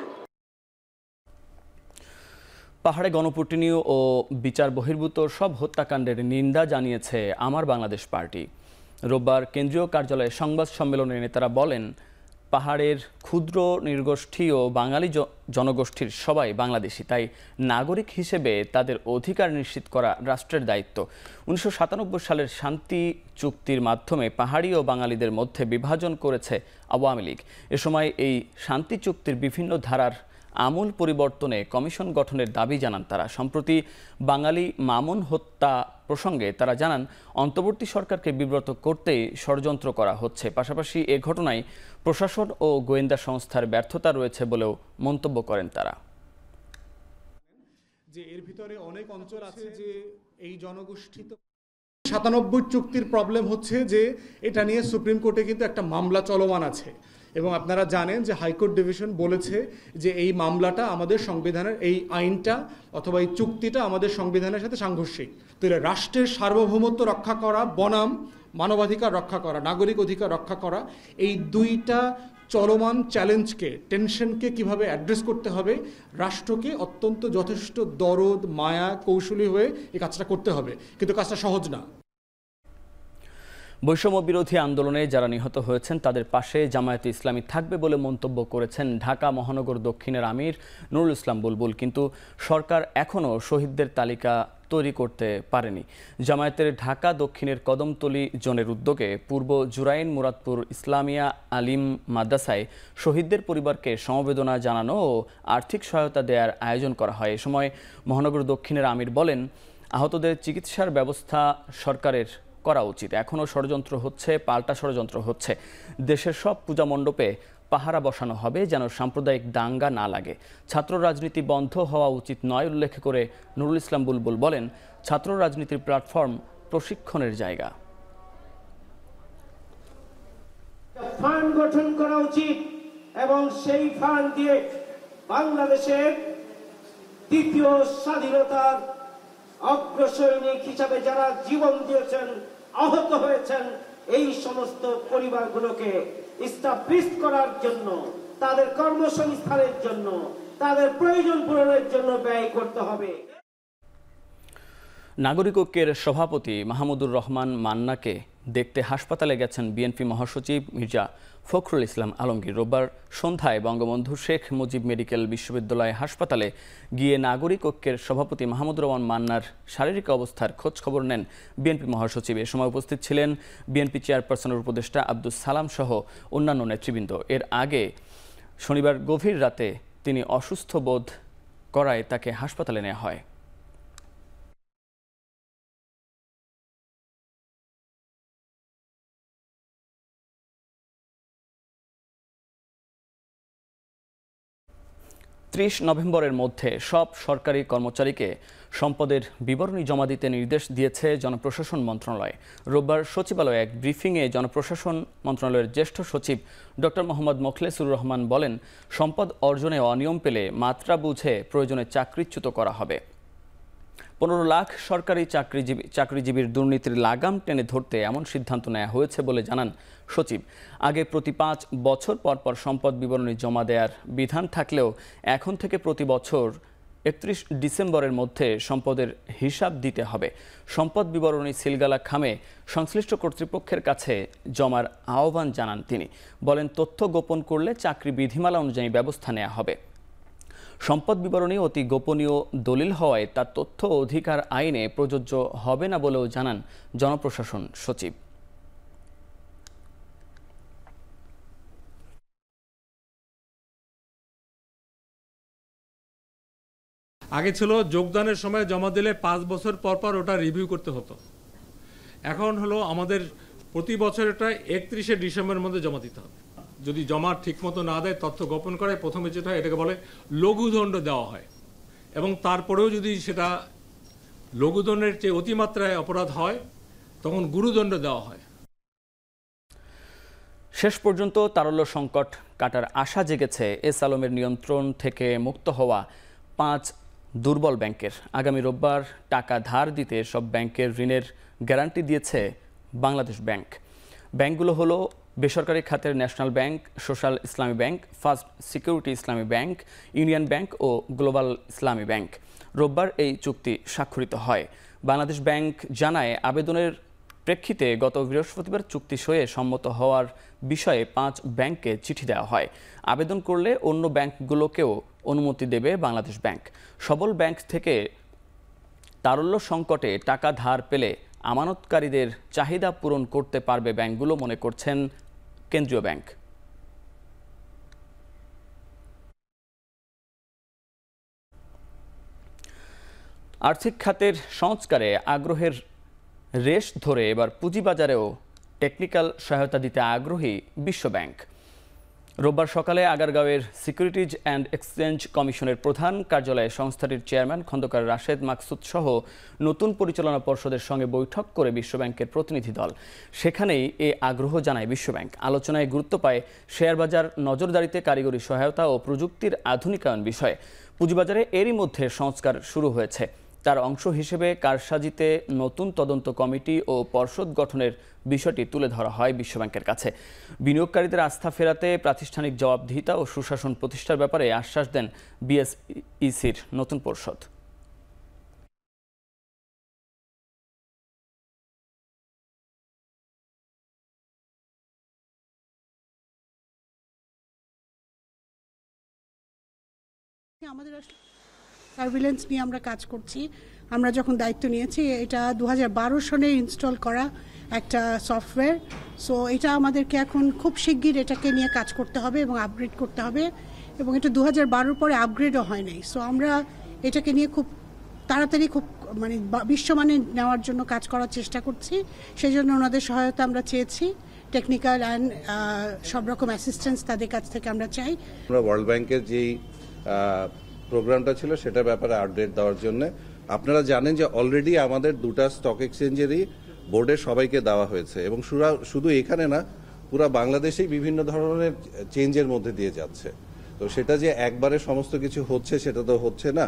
পাহাড়ে গণপিটুনি ও বিচার বহির্ভূত সব হত্যাকাণ্ডের নিন্দা জানিয়েছে আমার বাংলাদেশ পার্টি। রোববার কেন্দ্রীয় কার্যালয়ে সংবাদ সম্মেলনে নেতারা বলেন, পাহাড়ের ক্ষুদ্র নৃগোষ্ঠী ও বাঙালি জনগোষ্ঠীর সবাই বাংলাদেশি, তাই নাগরিক হিসেবে তাদের অধিকার নিশ্চিত করা রাষ্ট্রের দায়িত্ব। 1997 সালের শান্তি চুক্তির মাধ্যমে পাহাড়ি ও বাঙালিদের মধ্যে বিভাজন করেছে আওয়ামী লীগ। এ সময় এই শান্তি চুক্তির বিভিন্ন ধারার আমূল পরিবর্তনে কমিশন গঠনের দাবি জানান তারা। সম্প্রতি বাঙালি মামুন হত্যা প্রসঙ্গে তারা জানান, অন্তর্বর্তী সরকারকে বিব্রত করতেই ষড়যন্ত্র করা হচ্ছে। পাশাপাশি এ ঘটনায় প্রশাসন ও গোয়েন্দা সংস্থার ব্যর্থতা রয়েছে বলেও মন্তব্য করেন তারা। যে এর ভিতরে অনেক অঞ্চল আছে যে এই জনগোষ্ঠী 97 চুক্তির প্রবলেম হচ্ছে যে এটা নিয়ে সুপ্রিম কোর্টে কিন্তু একটা মামলা চলমান আছে, এবং আপনারা জানেন যে হাইকোর্ট ডিভিশন বলেছে যে এই মামলাটা আমাদের সংবিধানের, এই আইনটা অথবা এই চুক্তিটা আমাদের সংবিধানের সাথে সাংঘর্ষিক। তো রাষ্ট্রের সার্বভৌমত্ব রক্ষা করা বনাম মানবাধিকার রক্ষা করা, নাগরিক অধিকার রক্ষা করা, এই দুইটা চলমান চ্যালেঞ্জকে, টেনশনকে কিভাবে অ্যাড্রেস করতে হবে, রাষ্ট্রকে অত্যন্ত যথেষ্ট দরদ, মায়া, কৌশলী হয়ে এই কাজটা করতে হবে, কিন্তু কাজটা সহজ না। বৈষম্য বিরোধী আন্দোলনে যারা নিহত হয়েছেন তাদের পাশে জামায়াতে ইসলামী থাকবে বলে মন্তব্য করেছেন ঢাকা মহানগর দক্ষিণের আমির নুরুল ইসলাম বুলবুল। কিন্তু সরকার এখনও শহীদদের তালিকা তৈরি করতে পারেনি। জামায়াতের ঢাকা দক্ষিণের কদমতলী জোনের উদ্যোগে পূর্ব জুরাইন মুরাদপুর ইসলামিয়া আলিম মাদ্রাসায় শহীদদের পরিবারকে সমবেদনা জানানো ও আর্থিক সহায়তা দেওয়ার আয়োজন করা হয়। এ সময় মহানগর দক্ষিণের আমির বলেন, আহতদের চিকিৎসার ব্যবস্থা সরকারের করা উচিত। এখনও ষড়যন্ত্র হচ্ছে, পাল্টা ষড়যন্ত্র হচ্ছে। দেশের সব পূজা মণ্ডপে পাহারা বসানো হবে যেন সাম্প্রদায়িক দাঙ্গা না লাগে। ছাত্র রাজনীতি বন্ধ হওয়া উচিত নয় উল্লেখ করে নুরুল ইসলাম বুলবুল বলেন, ছাত্র রাজনীতির প্ল্যাটফর্ম প্রশিক্ষণের জায়গা। ফান্ড গঠন করা উচিত এবং সেই ফান্ড দিয়ে বাংলাদেশের দ্বিতীয় স্বাধীনতার অগ্রসৈনিক হিসাবে যারা জীবন দিয়েছেন, আহত হয়েছেন, এই সমস্ত পরিবারগুলোকে স্টাবলিশ করার জন্য, তাদের কর্মসংস্থানের জন্য, তাদের প্রয়োজন পূরণের জন্য ব্যয় করতে হবে। নাগরিক ঐক্যের সভাপতি মাহমুদুর রহমান মান্নাকে দেখতে হাসপাতালে গেছেন বিএনপি মহাসচিব মির্জা ফখরুল ইসলাম আলমগীর। রোববার সন্ধ্যায় বঙ্গবন্ধু শেখ মুজিব মেডিকেল বিশ্ববিদ্যালয় হাসপাতালে গিয়ে নাগরিক ঐক্যের সভাপতি মাহমুদুর রহমান মান্নার শারীরিক অবস্থার খোঁজ খবর নেন বিএনপি মহাসচিব। এ সময় উপস্থিত ছিলেন বিএনপি চেয়ারপারসনের উপদেষ্টা আব্দুস সালাম সহ অন্যান্য নেতৃবৃন্দ। এর আগে শনিবার গভীর রাতে তিনি অসুস্থ বোধ করায় তাকে হাসপাতালে নেওয়া হয়। নভেম্বরের মধ্যে সব সরকারি কর্মচারীকে সম্পদের বিবরণী জমা দিতে নির্দেশ দিয়েছে জনপ্রশাসন মন্ত্রণালয়। রোববার সচিবালয়ে এক ব্রিফিংয়ে জনপ্রশাসন মন্ত্রণালয়ের জ্যেষ্ঠ সচিব ডক্টর মোহাম্মদ মোখলেসুর রহমান বলেন, সম্পদ অর্জনে অনিয়ম পেলে মাত্রা বুঝে প্রয়োজনে চাকরিচ্যুত করা হবে। 15 লাখ সরকারি চাকরিজীবীর দুর্নীতির লাগাম টেনে ধরতে এমন সিদ্ধান্ত নেওয়া হয়েছে বলে জানান সচিব। আগে প্রতি 5 বছর পর পর সম্পদ বিবরণী জমা দেওয়ার বিধান থাকলেও এখন থেকে প্রতি বছর 31 ডিসেম্বরের মধ্যে সম্পদের হিসাব দিতে হবে। সম্পদ বিবরণী সিলগালা খামে সংশ্লিষ্ট কর্তৃপক্ষের কাছে জমার আহ্বান জানান তিনি। বলেন, তথ্য গোপন করলে চাকরি বিধিমালা অনুযায়ী ব্যবস্থা নেওয়া হবে। সম্পদ বিবরণী অতি গোপনীয় দলিল হওয়ায় তা তথ্য অধিকার আইনে প্রযোজ্য হবে না বলেও জানান জনপ্রশাসন সচিব। আগে ছিল যোগদানের সময় জমা দিলে 5 বছর পর পর ওটা রিভিউ করতে হতো। এখন হলো আমাদের প্রতি বছর এটা 31শে ডিসেম্বরের মধ্যে জমা দিতে হবে। যদি জমা ঠিকমতো না দেয়, তথ্য গোপন করে, প্রথমে যেটা হয় এটাকে বলে লঘুদণ্ড দেওয়া হয়, এবং তারপরেও যদি সেটা লঘুদণ্ডের চেয়ে অতিমাত্রায় অপরাধ হয় তখন গুরুদণ্ড দেওয়া হয়। শেষ পর্যন্ত তারল্য সংকট কাটার আশা জেগেছে এস আলমের নিয়ন্ত্রণ থেকে মুক্ত হওয়া 5 দুর্বল ব্যাংকের। আগামী রোববার টাকা ধার দিতে সব ব্যাংকের ঋণের গ্যারান্টি দিয়েছে বাংলাদেশ ব্যাংক। ব্যাংকগুলো হলো বেসরকারি খাতের ন্যাশনাল ব্যাংক, সোশ্যাল ইসলামী ব্যাংক, ফার্স্ট সিকিউরিটি ইসলামী ব্যাংক, ইউনিয়ন ব্যাংক ও গ্লোবাল ইসলামী ব্যাংক। রোববার এই চুক্তি স্বাক্ষরিত হয়। বাংলাদেশ ব্যাংক জানায়, আবেদনের প্রেক্ষিতে গত বৃহস্পতিবার চুক্তি সয়ে সম্মত হওয়ার বিষয়ে 5 ব্যাংককে চিঠি দেওয়া হয়। আবেদন করলে অন্য ব্যাংকগুলোকেও অনুমতি দেবে বাংলাদেশ ব্যাংক। সবল ব্যাংক থেকে তারল্য সংকটে টাকা ধার পেলে আমানতকারীদের চাহিদা পূরণ করতে পারবে ব্যাংকগুলো, মনে করছেন কেন্দ্রীয় ব্যাংক। আর্থিক খাতের সংস্কারে আগ্রহের রেশ ধরে এবার পুঁজিবাজারেও টেকনিক্যাল সহায়তা দিতে আগ্রহী বিশ্বব্যাংক। রোববার সকালে আগারগাঁওয়ের সিকিউরিটিজ অ্যান্ড এক্সচেঞ্জ কমিশনের প্রধান কার্যালয়ে সংস্থাটির চেয়ারম্যান খন্দকার রাশেদ মাকসুদ সহ নতুন পরিচালনা পর্ষদের সঙ্গে বৈঠক করে বিশ্বব্যাংকের প্রতিনিধি দল। সেখানেই এ আগ্রহ জানায় বিশ্বব্যাংক। আলোচনায় গুরুত্ব পায় শেয়ারবাজার নজরদারিতে কারিগরি সহায়তা ও প্রযুক্তির আধুনিকায়ন বিষয়ে। পুঁজিবাজারে এরই মধ্যে সংস্কার শুরু হয়েছে। তার অংশ হিসেবে কারসাজিতে নতুন তদন্ত কমিটি ও পর্ষদ গঠনের বিষয়টি তুলে ধরা হয় বিশ্বব্যাংকের কাছে। বিনিয়োগকারীদের আস্থা ফেরাতে প্রাতিষ্ঠানিক জবাবদিহিতা ও সুশাসন প্রতিষ্ঠার ব্যাপারে আশ্বাস দেন বিএসইসির নতুন পর্ষদ। আমাদের সার্ভিলেন্স নিয়ে আমরা কাজ করছি। আমরা যখন দায়িত্ব নিয়েছি, এটা 2012 সনে ইনস্টল করা একটা সফটওয়্যার। সো এটা আমাদেরকে এখন খুব শিগগির এটাকে নিয়ে কাজ করতে হবে এবং আপগ্রেড করতে হবে, এবং এটা 2012 পরে আপগ্রেডও হয় নাই। সো আমরা এটাকে নিয়ে খুব তাড়াতাড়ি খুব মানে বিশ্বমানে নেওয়ার জন্য কাজ করার চেষ্টা করছি। সেই জন্য ওনাদের সহায়তা আমরা চেয়েছি, টেকনিক্যাল অ্যান্ড সব রকম অ্যাসিস্ট্যান্স তাদের কাছ থেকে আমরা চাই। আমরা ওয়ার্ল্ড ব্যাংকের যেই প্রোগ্রামটা ছিল সেটার ব্যাপারে আপডেট দেওয়ার জন্য আপনারা জানেন যে অলরেডি আমাদের দুটা স্টক এক্সচেঞ্জেরই বোর্ডের সবাইকে দেওয়া হয়েছে, এবং শুধু এখানে না, পুরো বাংলাদেশেই বিভিন্ন ধরনের চেঞ্জের মধ্যে দিয়ে যাচ্ছে। তো সেটা যে একবারে সমস্ত কিছু হচ্ছে সেটা তো হচ্ছে না।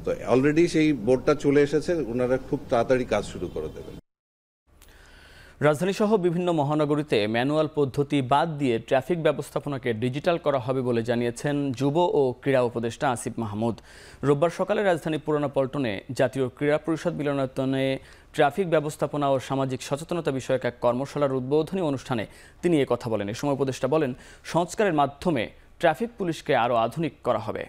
তো অলরেডি সেই বোর্ডটা চলে এসেছে, ওনারা খুব তাড়াতাড়ি কাজ শুরু করে দেবেন। রাজধানীসহ বিভিন্ন মহানগরীতে ম্যানুয়াল পদ্ধতি বাদ দিয়ে ট্রাফিক ব্যবস্থাপনাকে ডিজিটাল করা হবে বলে জানিয়েছেন যুব ও ক্রীড়া উপদেষ্টা আসিফ মাহমুদ। রোববার সকালে রাজধানীর পুরানা পল্টনে জাতীয় ক্রীড়া পরিষদ মিলনায়তনে ট্রাফিক ব্যবস্থাপনা ও সামাজিক সচেতনতা বিষয়ক এক কর্মশালার উদ্বোধনী অনুষ্ঠানে তিনি এ কথা বলেন। এ সময় উপদেষ্টা বলেন, সংস্কারের মাধ্যমে ট্রাফিক পুলিশকে আরও আধুনিক করা হবে।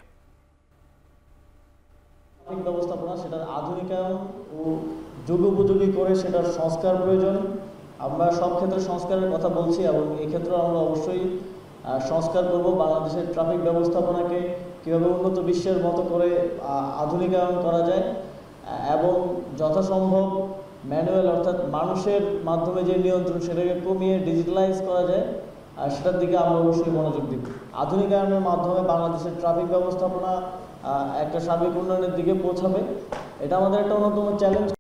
ট্রাফিক ব্যবস্থাপনা সেটার আধুনিকায়ন ও যুগোপযোগী করে সেটার সংস্কার প্রয়োজন। আমরা সব ক্ষেত্রে সংস্কারের কথা বলছি, এবং এই ক্ষেত্রে আমরা অবশ্যই সংস্কার করব। বাংলাদেশের ট্রাফিক ব্যবস্থাপনাকে কীভাবে উন্নত বিশ্বের মতো করে আধুনিকায়ন করা যায়, এবং যথাসম্ভব ম্যানুয়াল অর্থাৎ মানুষের মাধ্যমে যে নিয়ন্ত্রণ সেটাকে কমিয়ে ডিজিটালাইজ করা যায়, সেটার দিকে আমরা অবশ্যই মনোযোগ দিব। আধুনিকায়নের মাধ্যমে বাংলাদেশের ট্রাফিক ব্যবস্থাপনা একটা সার্বিক উন্নয়নের দিকে পৌঁছাবে। এটা আমাদের একটা অন্যতম চ্যালেঞ্জ।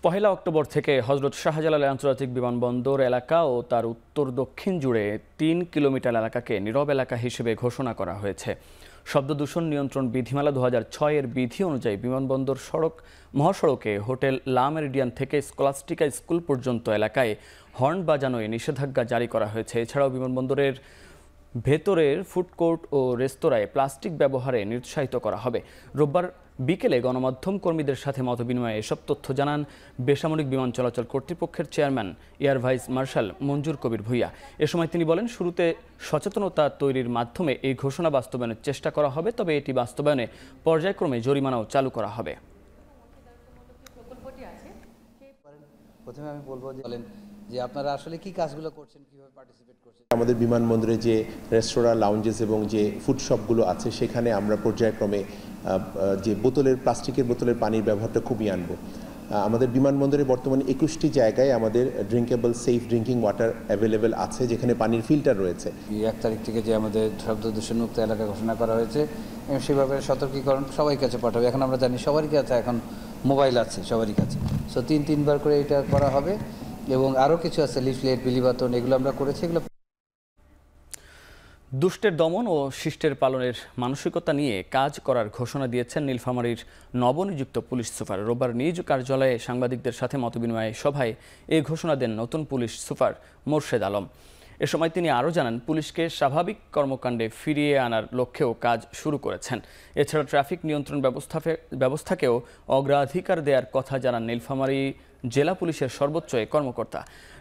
1 অক্টোবর থেকে হযরত শাহজালাল আন্তর্জাতিক বিমানবন্দর এলাকা ও তার উত্তর দক্ষিণ জুড়ে 3 কিলোমিটার এলাকাকে নীরব এলাকা হিসেবে ঘোষণা করা হয়েছে। শব্দ দূষণ নিয়ন্ত্রণ বিধিমালা 2006 এর বিধি অনুযায়ী বিমানবন্দর মহাসড়কে হোটেল লা মেরিডিয়ান থেকে স্কলাস্টিকা স্কুল পর্যন্ত এলাকায় হর্ন বাজানোয় নিষেধাজ্ঞা জারি করা হয়েছে। এছাড়াও বিমানবন্দরের ভেতরের ফুডকোর্ট ও রেস্তোরাঁয় প্লাস্টিক ব্যবহারে নিরুৎসাহিত করা হবে। রোববার বিকেলে গণমাধ্যম কর্মীদের সাথে মতবিনিময়ে এসব তথ্য জানান বেসামরিক বিমান চলাচল কর্তৃপক্ষের চেয়ারম্যান এয়ার ভাইস মার্শাল মঞ্জুর কবির ভূঁইয়া। এ সময় তিনি বলেন, শুরুতে সচেতনতা তৈরির মাধ্যমে এই ঘোষণা বাস্তবায়নের চেষ্টা করা হবে, তবে এটি বাস্তবায়নে পর্যায়ক্রমে জরিমানাও চালু করা হবে। প্রথমে আমি বলবো যে আপনারা আসলে কি কাজগুলো করছেন, কিভাবে পার্টিসিপেট করছেন। আমাদের বিমানবন্দরে যে রেস্তোরাঁ, লাউঞ্জেস এবং যে ফুড শপগুলো আছে সেখানে আমরা পর্যায়ক্রমে যে প্লাস্টিকের বোতলের পানির ব্যবহারটা খুবই আনবো। আমাদের বিমানবন্দরে বর্তমানে 21টি জায়গায় আমাদের drinkable safe drinking water available আছে, যেখানে পানির ফিল্টার রয়েছে। 1 তারিখ থেকে যে আমাদের শব্দ দূষণমুক্ত এলাকা ঘোষণা করা হয়েছে, এবং সেভাবে সতর্কীকরণ সবাই কাছে পাঠাবে। এখন আমরা জানি সবারই কাছে এখন মোবাইল আছে, সবারই কাছে। সো 3বার করে এটা করা হবে, এবং আরও কিছু আছে, লিফলেট, বিলিবাতন, এগুলো আমরা করেছি। এগুলো দুষ্টের দমন ও শিষ্টের পালনের মানসিকতা নিয়ে কাজ করার ঘোষণা দিয়েছেন নীলফামারীর নবনিযুক্ত পুলিশ সুপার। রোববার নিজ কার্যালয়ে সাংবাদিকদের সাথে মতবিনিময় সভায় এই ঘোষণা দেন নতুন পুলিশ সুপার মোর্শেদ আলম। এ সময় তিনি আরও জানান, পুলিশকে স্বাভাবিক কর্মকাণ্ডে ফিরিয়ে আনার লক্ষ্যেও কাজ শুরু করেছেন। এছাড়া ট্রাফিক নিয়ন্ত্রণ ব্যবস্থাকেও অগ্রাধিকার দেওয়ার কথা জানান নীলফামারী জেলা পুলিশের সর্বোচ্চ কর্মকর্তা।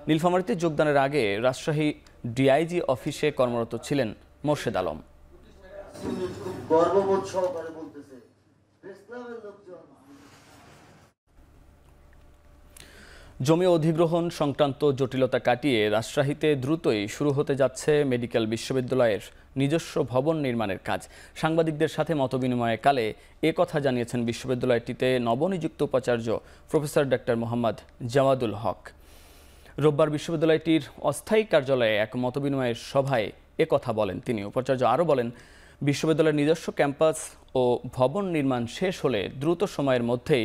নীলফামারীতে যোগদানের আগে রাজশাহী ডিআইজি অফিসে কর্মরত ছিলেন মোর্শেদ আলম। জমি অধিগ্রহণ সংক্রান্ত জটিলতা কাটিয়ে রাজশাহীতে দ্রুতই শুরু হতে যাচ্ছে মেডিকেল বিশ্ববিদ্যালয়ের নিজস্ব ভবন নির্মাণের কাজ। সাংবাদিকদের সাথে মতবিনিময়ে কালে কথা জানিয়েছেন বিশ্ববিদ্যালয়টিতে নবনিযুক্ত উপাচার্য প্রফেসর ডক্টর মোহাম্মদ জাওয়াদুল হক। রোববার বিশ্ববিদ্যালয়টির অস্থায়ী কার্যালয়ে এক মতবিনিময়ের সভায় কথা বলেন তিনি। উপাচার্য আরও বলেন, বিশ্ববিদ্যালয়ের নিজস্ব ক্যাম্পাস ও ভবন নির্মাণ শেষ হলে দ্রুত সময়ের মধ্যেই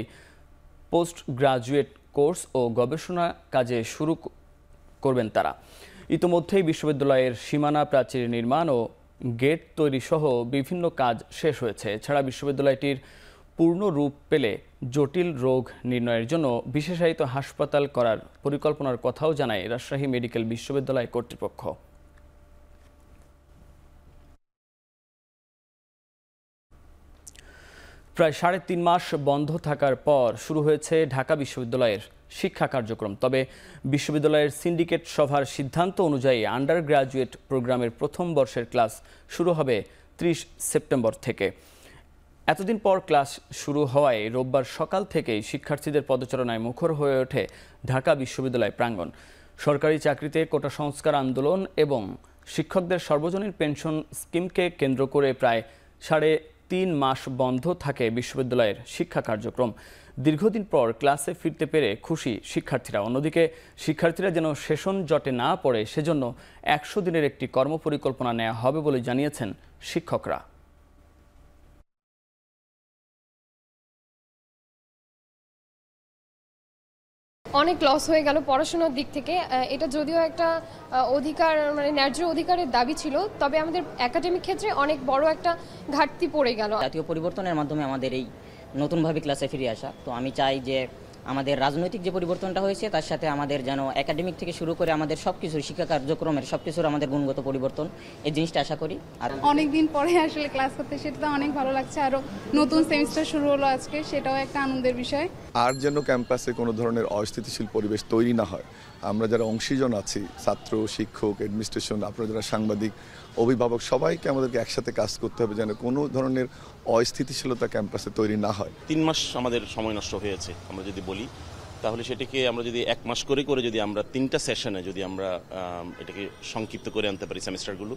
পোস্ট গ্রাজুয়েট কোর্স ও গবেষণা কাজে শুরু করবেন তারা। ইতোমধ্যেই বিশ্ববিদ্যালয়ের সীমানা প্রাচীর নির্মাণ ও গেট তৈরি সহ বিভিন্ন কাজ শেষ হয়েছে। এছাড়া বিশ্ববিদ্যালয়টির পূর্ণ রূপ পেলে জটিল রোগ নির্ণয়ের জন্য বিশেষায়িত হাসপাতাল করার পরিকল্পনার কথাও জানায় রাজশাহী মেডিকেল বিশ্ববিদ্যালয় কর্তৃপক্ষ। প্রায় ৩.৫ মাস বন্ধ থাকার পর শুরু হয়েছে ঢাকা বিশ্ববিদ্যালয়ের শিক্ষা কার্যক্রম। তবে বিশ্ববিদ্যালয়ের সিন্ডিকেট সভার সিদ্ধান্ত অনুযায়ী আন্ডার গ্রাজুয়েট প্রোগ্রামের প্রথম বর্ষের ক্লাস শুরু হবে ৩০ সেপ্টেম্বর থেকে। এতদিন পর ক্লাস শুরু হওয়ায় রোববার সকাল থেকেই শিক্ষার্থীদের পদচারণায় মুখর হয়ে ওঠে ঢাকা বিশ্ববিদ্যালয় প্রাঙ্গণ। সরকারি চাকরিতে কোটা সংস্কার আন্দোলন এবং শিক্ষকদের সর্বজনীন পেনশন স্কিমকে কেন্দ্র করে প্রায় ৩.৫ মাস বন্ধ থাকে বিশ্ববিদ্যালয়ের শিক্ষা কার্যক্রম। দীর্ঘদিন পর ক্লাসে ফিরতে পেরে খুশি শিক্ষার্থীরা। অন্যদিকে শিক্ষার্থীরা যেন সেশন জটে না পড়ে সেজন্য ১০০ দিনের একটি কর্মপরিকল্পনা নেওয়া হবে বলে জানিয়েছেন শিক্ষকরা। অনেক লস হয়ে গেল পড়াশোনার দিক থেকে। এটা যদিও একটা অধিকার মানে ন্যায্য অধিকারের দাবি ছিল, তবে আমাদের একাডেমিক ক্ষেত্রে অনেক বড় একটা ঘাটতি পড়ে গেল। জাতীয় পরিবর্তনের মাধ্যমে আমাদের এই নতুনভাবে ক্লাসে ফিরে আসা, তো আমি চাই যে আমাদের রাজনৈতিক যে পরিবর্তনটা হয়েছে তার সাথে আমাদের যেন একাডেমিক থেকে শুরু করে আমাদের সবকিছু শিক্ষা কার্যক্রমের সবকিছুর আমাদের গুণগত পরিবর্তন, এই জিনিসটা আশা করি। আর অনেকদিন পরে আসলে ক্লাস করতে সেটা অনেক ভালো লাগছে। আরো নতুন সেমিস্টার শুরু হলো আজকে, সেটাও একটা আনন্দের বিষয়। আর যেন ক্যাম্পাসে কোনো ধরনের অস্থিতিশীল পরিবেশ তৈরি না হয়, আমরা যারা অংশীজন আছি, ছাত্র, শিক্ষক, অ্যাডমিনিস্ট্রেশন, আপনারা যারা সাংবাদিক, অভিভাবক, সবাইকে আমাদেরকে একসাথে কাজ করতে হবে যেন কোনো ধরনের অস্থিতিশীলতা ক্যাম্পাসে তৈরি না হয়। ৩ মাস আমাদের সময় নষ্ট হয়েছে আমরা যদি বলি, তাহলে সেটাকে আমরা যদি 1 মাস করে যদি আমরা 3টা সেশনে যদি আমরা এটাকে সংক্ষিপ্ত করে আনতে পারি সেমিস্টারগুলো,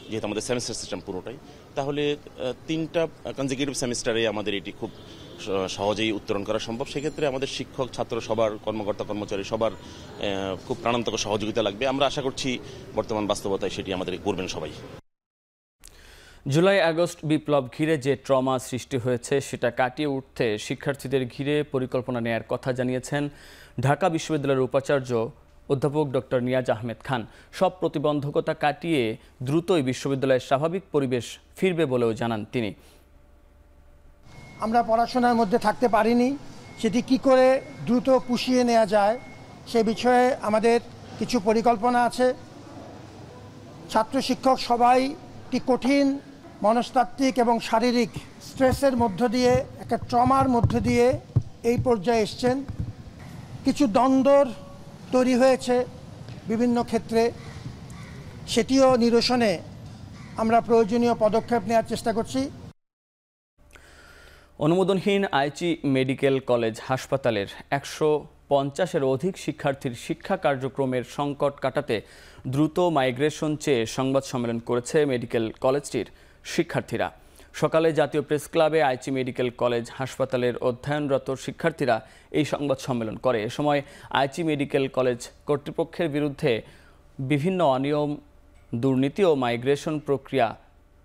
যেহেতু আমাদের সেমিস্টার সিস্টেম পুরোটাই, তাহলে 3টা কনজিকিউটিভ সেমিস্টারে আমাদের এটি খুব সহজেই উত্তরণ করা সম্ভব। সেক্ষেত্রে আমাদের শিক্ষক, ছাত্র, সবার কর্মকর্তা, কর্মচারী সবার খুব প্রাণান্তক সহযোগিতা লাগবে। আমরা আশা করছি বর্তমান বাস্তবতায় সেটি আমাদের করবেন সবাই। জুলাই আগস্ট বিপ্লব ঘিরে যে ট্রমা সৃষ্টি হয়েছে সেটা কাটিয়ে উঠতে শিক্ষার্থীদের ঘিরে পরিকল্পনা নেয়ার কথা জানিয়েছেন ঢাকা বিশ্ববিদ্যালয়ের উপাচার্য অধ্যাপক ডক্টর নিয়াজ আহমেদ খান। সব প্রতিবন্ধকতা কাটিয়ে দ্রুতই বিশ্ববিদ্যালয়ের স্বাভাবিক পরিবেশ ফিরবে বলেও জানান তিনি। আমরা পড়াশোনার মধ্যে থাকতে পারিনি, সেটি কি করে দ্রুত পুষিয়ে নেওয়া যায় সে বিষয়ে আমাদের কিছু পরিকল্পনা আছে। ছাত্র শিক্ষক সবাই একটি কঠিন মনস্তাত্ত্বিক এবং শারীরিক স্ট্রেসের মধ্য দিয়ে, একটা ট্রমার মধ্য দিয়ে এই পর্যায়ে এসছেন। কিছু দ্বন্দ্ব তৈরি হয়েছে বিভিন্ন ক্ষেত্রে, সেটিও নিরসনে আমরা প্রয়োজনীয় পদক্ষেপ নেওয়ার চেষ্টা করছি। অনুমোদনহীন আইচি মেডিকেল কলেজ হাসপাতালের ১৫০-এর অধিক শিক্ষার্থীর শিক্ষা কার্যক্রমের সংকট কাটাতে দ্রুত মাইগ্রেশন চেয়ে সংবাদ সম্মেলন করেছে মেডিকেল কলেজটির শিক্ষার্থীরা। সকালে জাতীয় প্রেস ক্লাবে আইচি মেডিকেল কলেজ হাসপাতালের অধ্যয়নরত শিক্ষার্থীরা এই সংবাদ সম্মেলন করে। এ সময় আইচি মেডিকেল কলেজ কর্তৃপক্ষের বিরুদ্ধে বিভিন্ন অনিয়ম, দুর্নীতি ও মাইগ্রেশন প্রক্রিয়া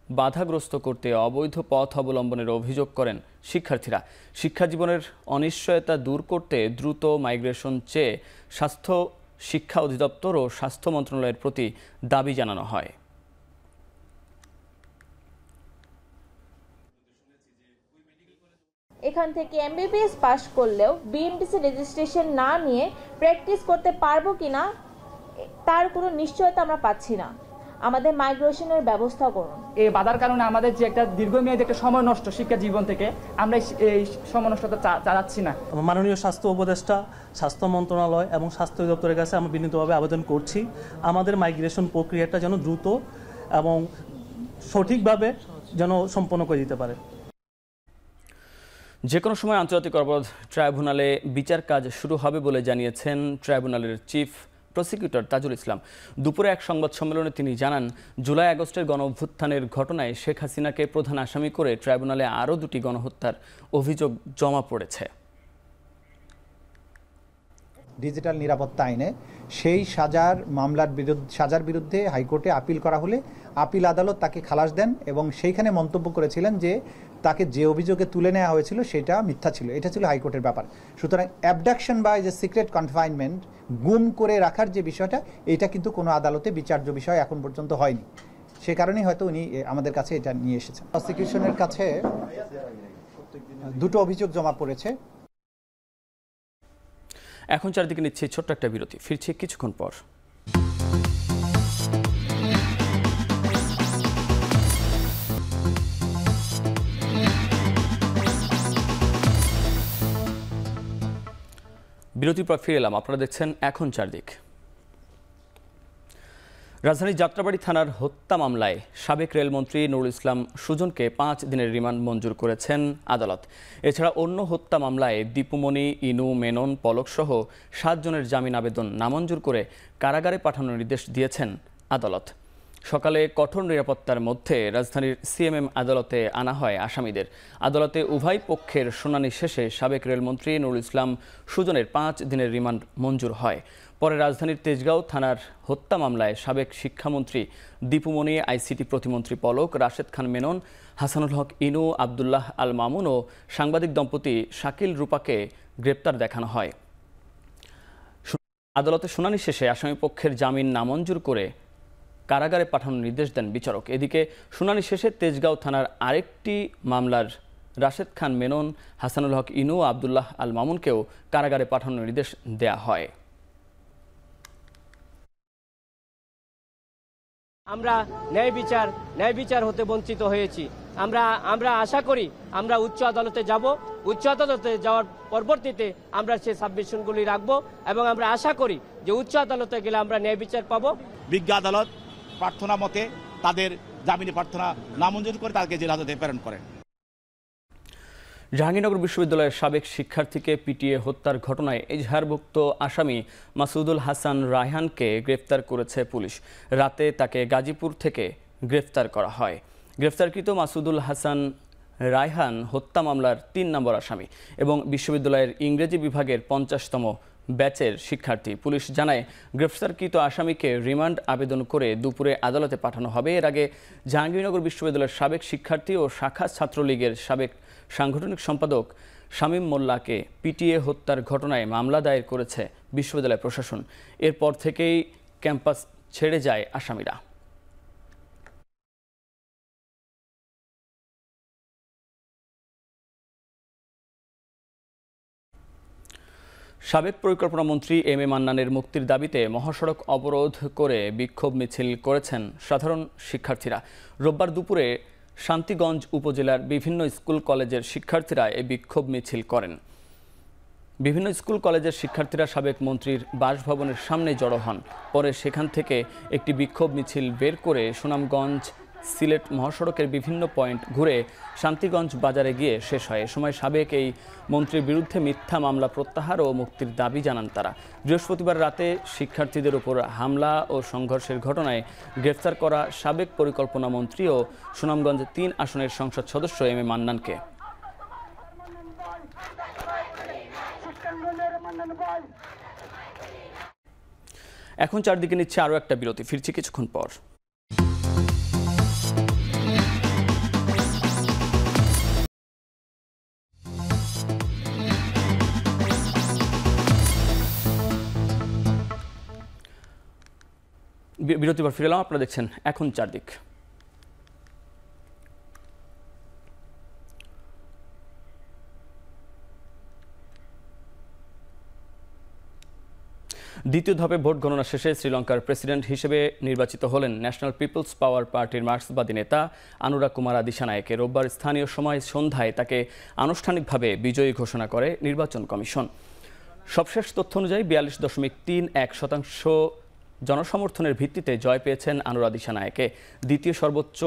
বাধাগ্রস্ত করতে অবৈধ পথ অবলম্বনের অভিযোগ করেন শিক্ষার্থীরা। শিক্ষা জীবনের অনিশ্চয়তা দূর করতে দ্রুত মাইগ্রেশন চেয়ে স্বাস্থ্য শিক্ষা অধিদপ্তর ও স্বাস্থ্য মন্ত্রণালয়ের প্রতি দাবি জানানো হয়। এখান থেকে এমবিবিএস পাশ করলেও বিএমডিসি রেজিস্ট্রেশন না নিয়ে প্র্যাকটিস করতে পারবো কিনা তার কোনো নিশ্চয়তা আমরা পাচ্ছি না। আমাদের মাইগ্রেশনের ব্যবস্থা করুন। এই বাধার কারণে আমাদের যে একটা দীর্ঘমেয়াদী একটা সময় নষ্ট শিক্ষা জীবন থেকে, আমরা এই সময় নষ্টটা চালাচ্ছি না। মাননীয় স্বাস্থ্য উপদেষ্টা, স্বাস্থ্য মন্ত্রণালয় এবং স্বাস্থ্য দপ্তরের কাছে আমরা বিনীতভাবে আবেদন করছি আমাদের মাইগ্রেশন প্রক্রিয়াটা যেন দ্রুত এবং সঠিকভাবে যেন সম্পন্ন করে দিতে পারে। যে কোনো সময় আন্তর্জাতিক অপরাধ ট্রাইব্যুনালে বিচার কাজ শুরু হবে বলে জানিয়েছেন ট্রাইব্যুনালের চিফ প্রসিকিউটর তাজুল ইসলাম। দুপুরে এক সংবাদ সম্মেলনে তিনি জানান, জুলাই আগস্টের গণঅভ্যুত্থানের ঘটনায় শেখ হাসিনাকে প্রধান আসামি করে ট্রাইব্যুনালে আরও 2টি গণহত্যার অভিযোগ জমা পড়েছে। ডিজিটাল নিরাপত্তা আইনে সেই সাজার বিরুদ্ধে হাইকোর্টে আপিল করা হলে আপিল আদালত তাকে খালাস দেন এবং সেইখানে মন্তব্য করেছিলেন যে তাকে যে অভিযোগে তুলে নেওয়া হয়েছিল সেটা মিথ্যা ছিল। এটা ছিল হাইকোর্টের ব্যাপার। সুতরাং অ্যাবডাকশন বা যে সিক্রেট কনফাইনমেন্ট, গুম করে রাখার যে বিষয়টা, এটা কিন্তু কোনো আদালতে বিচার্য বিষয় এখন পর্যন্ত হয়নি। সে কারণেই হয়তো উনি আমাদের কাছে এটা নিয়ে এসেছেন। প্রসিকিউশনের কাছে দুটো অভিযোগ জমা পড়েছে। এখন চারদিকে নিচ্ছে ছোট্ট একটা বিরতি, ফিরছি কিছুক্ষণ পর। বিরতির পর ফিরে এলাম, আপনারা দেখছেন এখন চারদিক। রাজধানীর যাত্রাবাড়ী থানার হত্যা মামলায় সাবেক রেলমন্ত্রী নুরুল ইসলাম সুজনকে 5 দিনের রিমান্ড মঞ্জুর করেছেন আদালত। এছাড়া অন্য হত্যা মামলায় দীপুমণি, ইনু, মেনন, পলক সহ 7 জনের জামিন আবেদন নামঞ্জুর করে কারাগারে পাঠানোর নির্দেশ দিয়েছেন আদালত। সকালে কঠোর নিরাপত্তার মধ্যে রাজধানীর সিএমএম আদালতে আনা হয় আসামিদের। আদালতে উভয় পক্ষের শুনানি শেষে সাবেক রেলমন্ত্রী নুরুল ইসলাম সুজনের 5 দিনের রিমান্ড মঞ্জুর হয়। পরে রাজধানীর তেজগাঁও থানার হত্যা মামলায় সাবেক শিক্ষামন্ত্রী দীপুমণি, আইসিটি প্রতিমন্ত্রী পলক, রাশেদ খান মেনন, হাসানুল হক ইনু, আবদুল্লাহ আল মামুন ও সাংবাদিক দম্পতি শাকিল রূপাকে গ্রেপ্তার দেখানো হয়। আদালতে শুনানি শেষে আসামি পক্ষের জামিন নামঞ্জুর করে কারাগারে পাঠানোর নির্দেশ দেন বিচারক। এদিকে শুনানি শেষে তেজগাঁও থানার আরেকটি মামলার রাশেদ খান মেনন, হাসানুল হক ইনু, আবদুল্লাহ আল মামুনকেও কারাগারে পাঠানোর নির্দেশ দেয়া হয়। আমরা ন্যায় বিচার হতে বঞ্চিত হয়েছি। আমরা আশা করি আমরা উচ্চ আদালতে যাব। উচ্চ আদালতে যাওয়ার পরবর্তীতে আমরা সেই সাবমিশনগুলি রাখবো এবং আমরা আশা করি যে উচ্চ আদালতে গেলে আমরা ন্যায় বিচার পাবো। বিজ্ঞ আদালত প্রার্থনা মতে তাদের জামিনী প্রার্থনা নামঞ্জুর করে তাদেরকে জেল হাজতে প্রেরণ করেন। জাহাঙ্গীরনগর বিশ্ববিদ্যালয়ের সাবেক শিক্ষার্থীকে পিটিয়ে হত্যার ঘটনায় এজাহারভুক্ত আসামি মাসুদুল হাসান রায়হানকে গ্রেফতার করেছে পুলিশ। রাতে তাকে গাজীপুর থেকে গ্রেফতার করা হয়। গ্রেফতারকৃত মাসুদুল হাসান রায়হান হত্যা মামলার 3 নম্বর আসামি এবং বিশ্ববিদ্যালয়ের ইংরেজি বিভাগের 50তম ব্যাচের শিক্ষার্থী। পুলিশ জানায়, গ্রেফতারকৃত আসামিকে রিমান্ড আবেদন করে দুপুরে আদালতে পাঠানো হবে। এর আগে জাহাঙ্গীরনগর বিশ্ববিদ্যালয়ের সাবেক শিক্ষার্থী ও শাখা ছাত্রলীগের সাবেক সাংগঠনিক সম্পাদক শামীম মোল্লাকে পিটিয়ে হত্যার ঘটনায় মামলা দায়ের করেছে বিশ্ববিদ্যালয় প্রশাসন। এরপর থেকেই ক্যাম্পাস ছেড়ে যায় আসামিরা। সাবেক পরিকল্পনা মন্ত্রী এম এ মান্নানের মুক্তির দাবিতে মহাসড়ক অবরোধ করে বিক্ষোভ মিছিল করেছেন সাধারণ শিক্ষার্থীরা। রোববার দুপুরে শান্তিগঞ্জ উপজেলার বিভিন্ন স্কুল কলেজের শিক্ষার্থীরা এই বিক্ষোভ মিছিল করেন। বিভিন্ন স্কুল কলেজের শিক্ষার্থীরা সাবেক মন্ত্রীর বাসভবনের সামনে জড়ো হন। পরে সেখান থেকে একটি বিক্ষোভ মিছিল বের করে সুনামগঞ্জ সিলেট মহাসড়কের বিভিন্ন পয়েন্ট ঘুরে শান্তিগঞ্জ বাজারে গিয়ে শেষ হয়। এ সময় সাবেক এই মন্ত্রীর বিরুদ্ধে মিথ্যা মামলা প্রত্যাহার ও মুক্তির দাবি জানান তারা। বৃহস্পতিবার রাতে শিক্ষার্থীদের উপর হামলা ও সংঘর্ষের ঘটনায় গ্রেফতার করা সাবেক পরিকল্পনা মন্ত্রী ও সুনামগঞ্জ 3 আসনের সংসদ সদস্য এম এ মান্নানকে। এখন চারদিকে নিচ্ছে আরও একটা বিরতি, ফিরছি কিছুক্ষণ পর। বিরতিবার ফিরে এলাম, আপনারা দেখছেন এখন চারদিক। দ্বিতীয় ধাপে ভোট গণনা শেষে শ্রীলঙ্কার প্রেসিডেন্ট হিসেবে নির্বাচিত হলেন ন্যাশনাল পিপলস পাওয়ার পার্টির মার্ক্সবাদী নেতা আনুরা কুমারা দিশানায়েকে। রোববার স্থানীয় সময় সন্ধ্যায় তাকে আনুষ্ঠানিকভাবে বিজয়ী ঘোষণা করে নির্বাচন কমিশন। সবশেষ তথ্য অনুযায়ী 42.31% জনসমর্থনের ভিত্তিতে জয় পেয়েছেন আনুরা দিশানায়েকে। দ্বিতীয় সর্বোচ্চ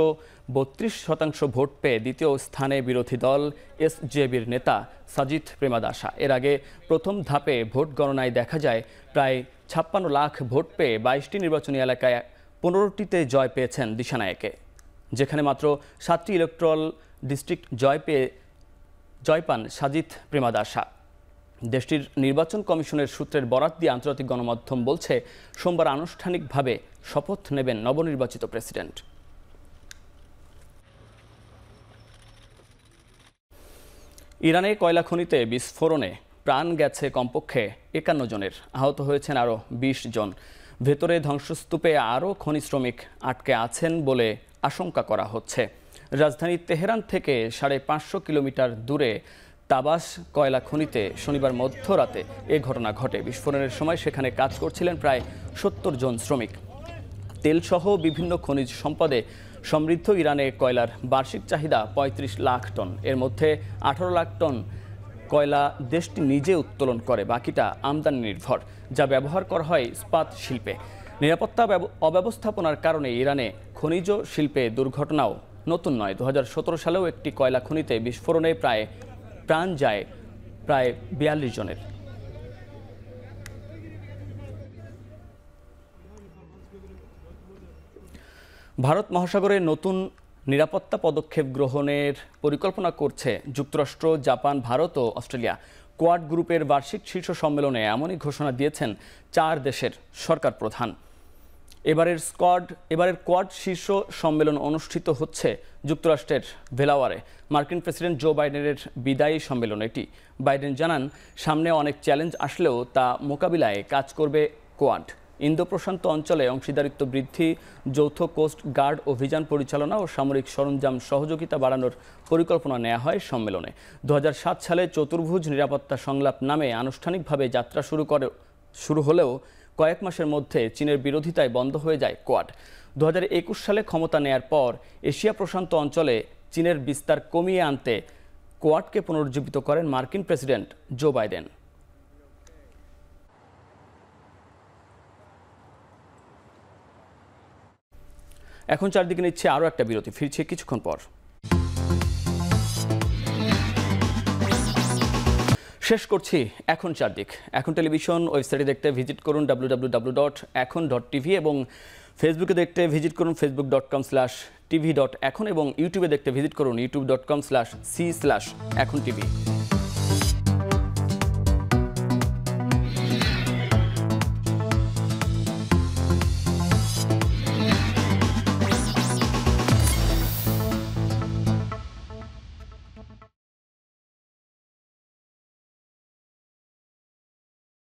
32% ভোট পেয়ে দ্বিতীয় স্থানে বিরোধী দল এসজেবির নেতা সাজিদ প্রেমাদাসা। এর আগে প্রথম ধাপে ভোট গণনায় দেখা যায় প্রায় 56 লাখ ভোট পেয়ে 22টি নির্বাচনী এলাকায় 15টিতে জয় পেয়েছেন দিশানায়েকে, যেখানে মাত্র 7টি ইলেকট্রাল ডিস্ট্রিক্ট জয় পান সাজিদ প্রেমাদাসা। দেশটির নির্বাচন কমিশনের সূত্রের বরাত দিয়ে আন্তর্জাতিক গণমাধ্যম বলছে, সোমবার আনুষ্ঠানিকভাবে শপথ নেবেন নবনির্বাচিত প্রেসিডেন্ট। ইরানে কয়লা খনিতে বিস্ফোরণে প্রাণ গেছে কমপক্ষে 51 জনের, আহত হয়েছেন আরও 20 জন। ভেতরে ধ্বংসস্তূপে আরও খনি শ্রমিক আটকে আছেন বলে আশঙ্কা করা হচ্ছে। রাজধানী তেহরান থেকে 550 কিলোমিটার দূরে তাবাস কয়লা খনিতে শনিবার মধ্যরাতে এ ঘটনা ঘটে। বিস্ফোরণের সময় সেখানে কাজ করছিলেন প্রায় 70 জন শ্রমিক। তেলসহ বিভিন্ন খনিজ সম্পদে সমৃদ্ধ ইরানে কয়লার বার্ষিক চাহিদা 35 লাখ টন। এর মধ্যে 18 লাখ টন কয়লা দেশটি নিজে উত্তোলন করে, বাকিটা আমদানি নির্ভর, যা ব্যবহার করা হয় ইস্পাত শিল্পে। নিরাপত্তা অব্যবস্থাপনার কারণে ইরানে খনিজ শিল্পে দুর্ঘটনাও নতুন নয়। 2017 সালেও একটি কয়লা খনিতে বিস্ফোরণে প্রাণ যায় প্রায় 42 জনের। ভারত মহাসাগরে নতুন নিরাপত্তা পদক্ষেপ গ্রহণের পরিকল্পনা করছে যুক্তরাষ্ট্র, জাপান, ভারত ও অস্ট্রেলিয়া। কোয়াড গ্রুপের বার্ষিক শীর্ষ সম্মেলনে এমনই ঘোষণা দিয়েছেন 4 দেশের সরকার প্রধান। এবারের কোয়াড শীর্ষ সম্মেলন অনুষ্ঠিত হচ্ছে যুক্তরাষ্ট্রের ভেলাওয়ারে। মার্কিন প্রেসিডেন্ট জো বাইডেনের বিদায়ী সম্মেলন এটি। বাইডেন জানান, সামনে অনেক চ্যালেঞ্জ আসলেও তা মোকাবিলায় কাজ করবে কোয়াড। ইন্দো প্রশান্ত অঞ্চলে অংশীদারিত্ব বৃদ্ধি, যৌথ কোস্ট গার্ড অভিযান পরিচালনা ও সামরিক সরঞ্জাম সহযোগিতা বাড়ানোর পরিকল্পনা নেওয়া হয় সম্মেলনে। 2007 সালে চতুর্ভুজ নিরাপত্তা সংলাপ নামে আনুষ্ঠানিকভাবে যাত্রা শুরু হলেও কয়েক মাসের মধ্যে চীনের বিরোধিতায় বন্ধ হয়ে যায় কোয়াড। 2021 সালে ক্ষমতা নেয়ার পর এশিয়া প্রশান্ত অঞ্চলে চীনের বিস্তার কমিয়ে আনতে কোয়াডকে পুনরুজ্জীবিত করেন মার্কিন প্রেসিডেন্ট জো বাইডেন। এখন চারদিকে নিচ্ছে আরও একটা বিরতি, ফিরছে কিছুক্ষণ পর। শেষ করছি এখন চারদিক। এখন টেলিভিশন ওয়েবসাইটে দেখতে ভিজিট করুন www.ekhon.tv এবং ফেসবুকে দেখতে ভিজিট করুন facebook.com/tv.ekhon এবং ইউটিউবে দেখতে ভিজিট করুন youtube.com/c/ekhon tv।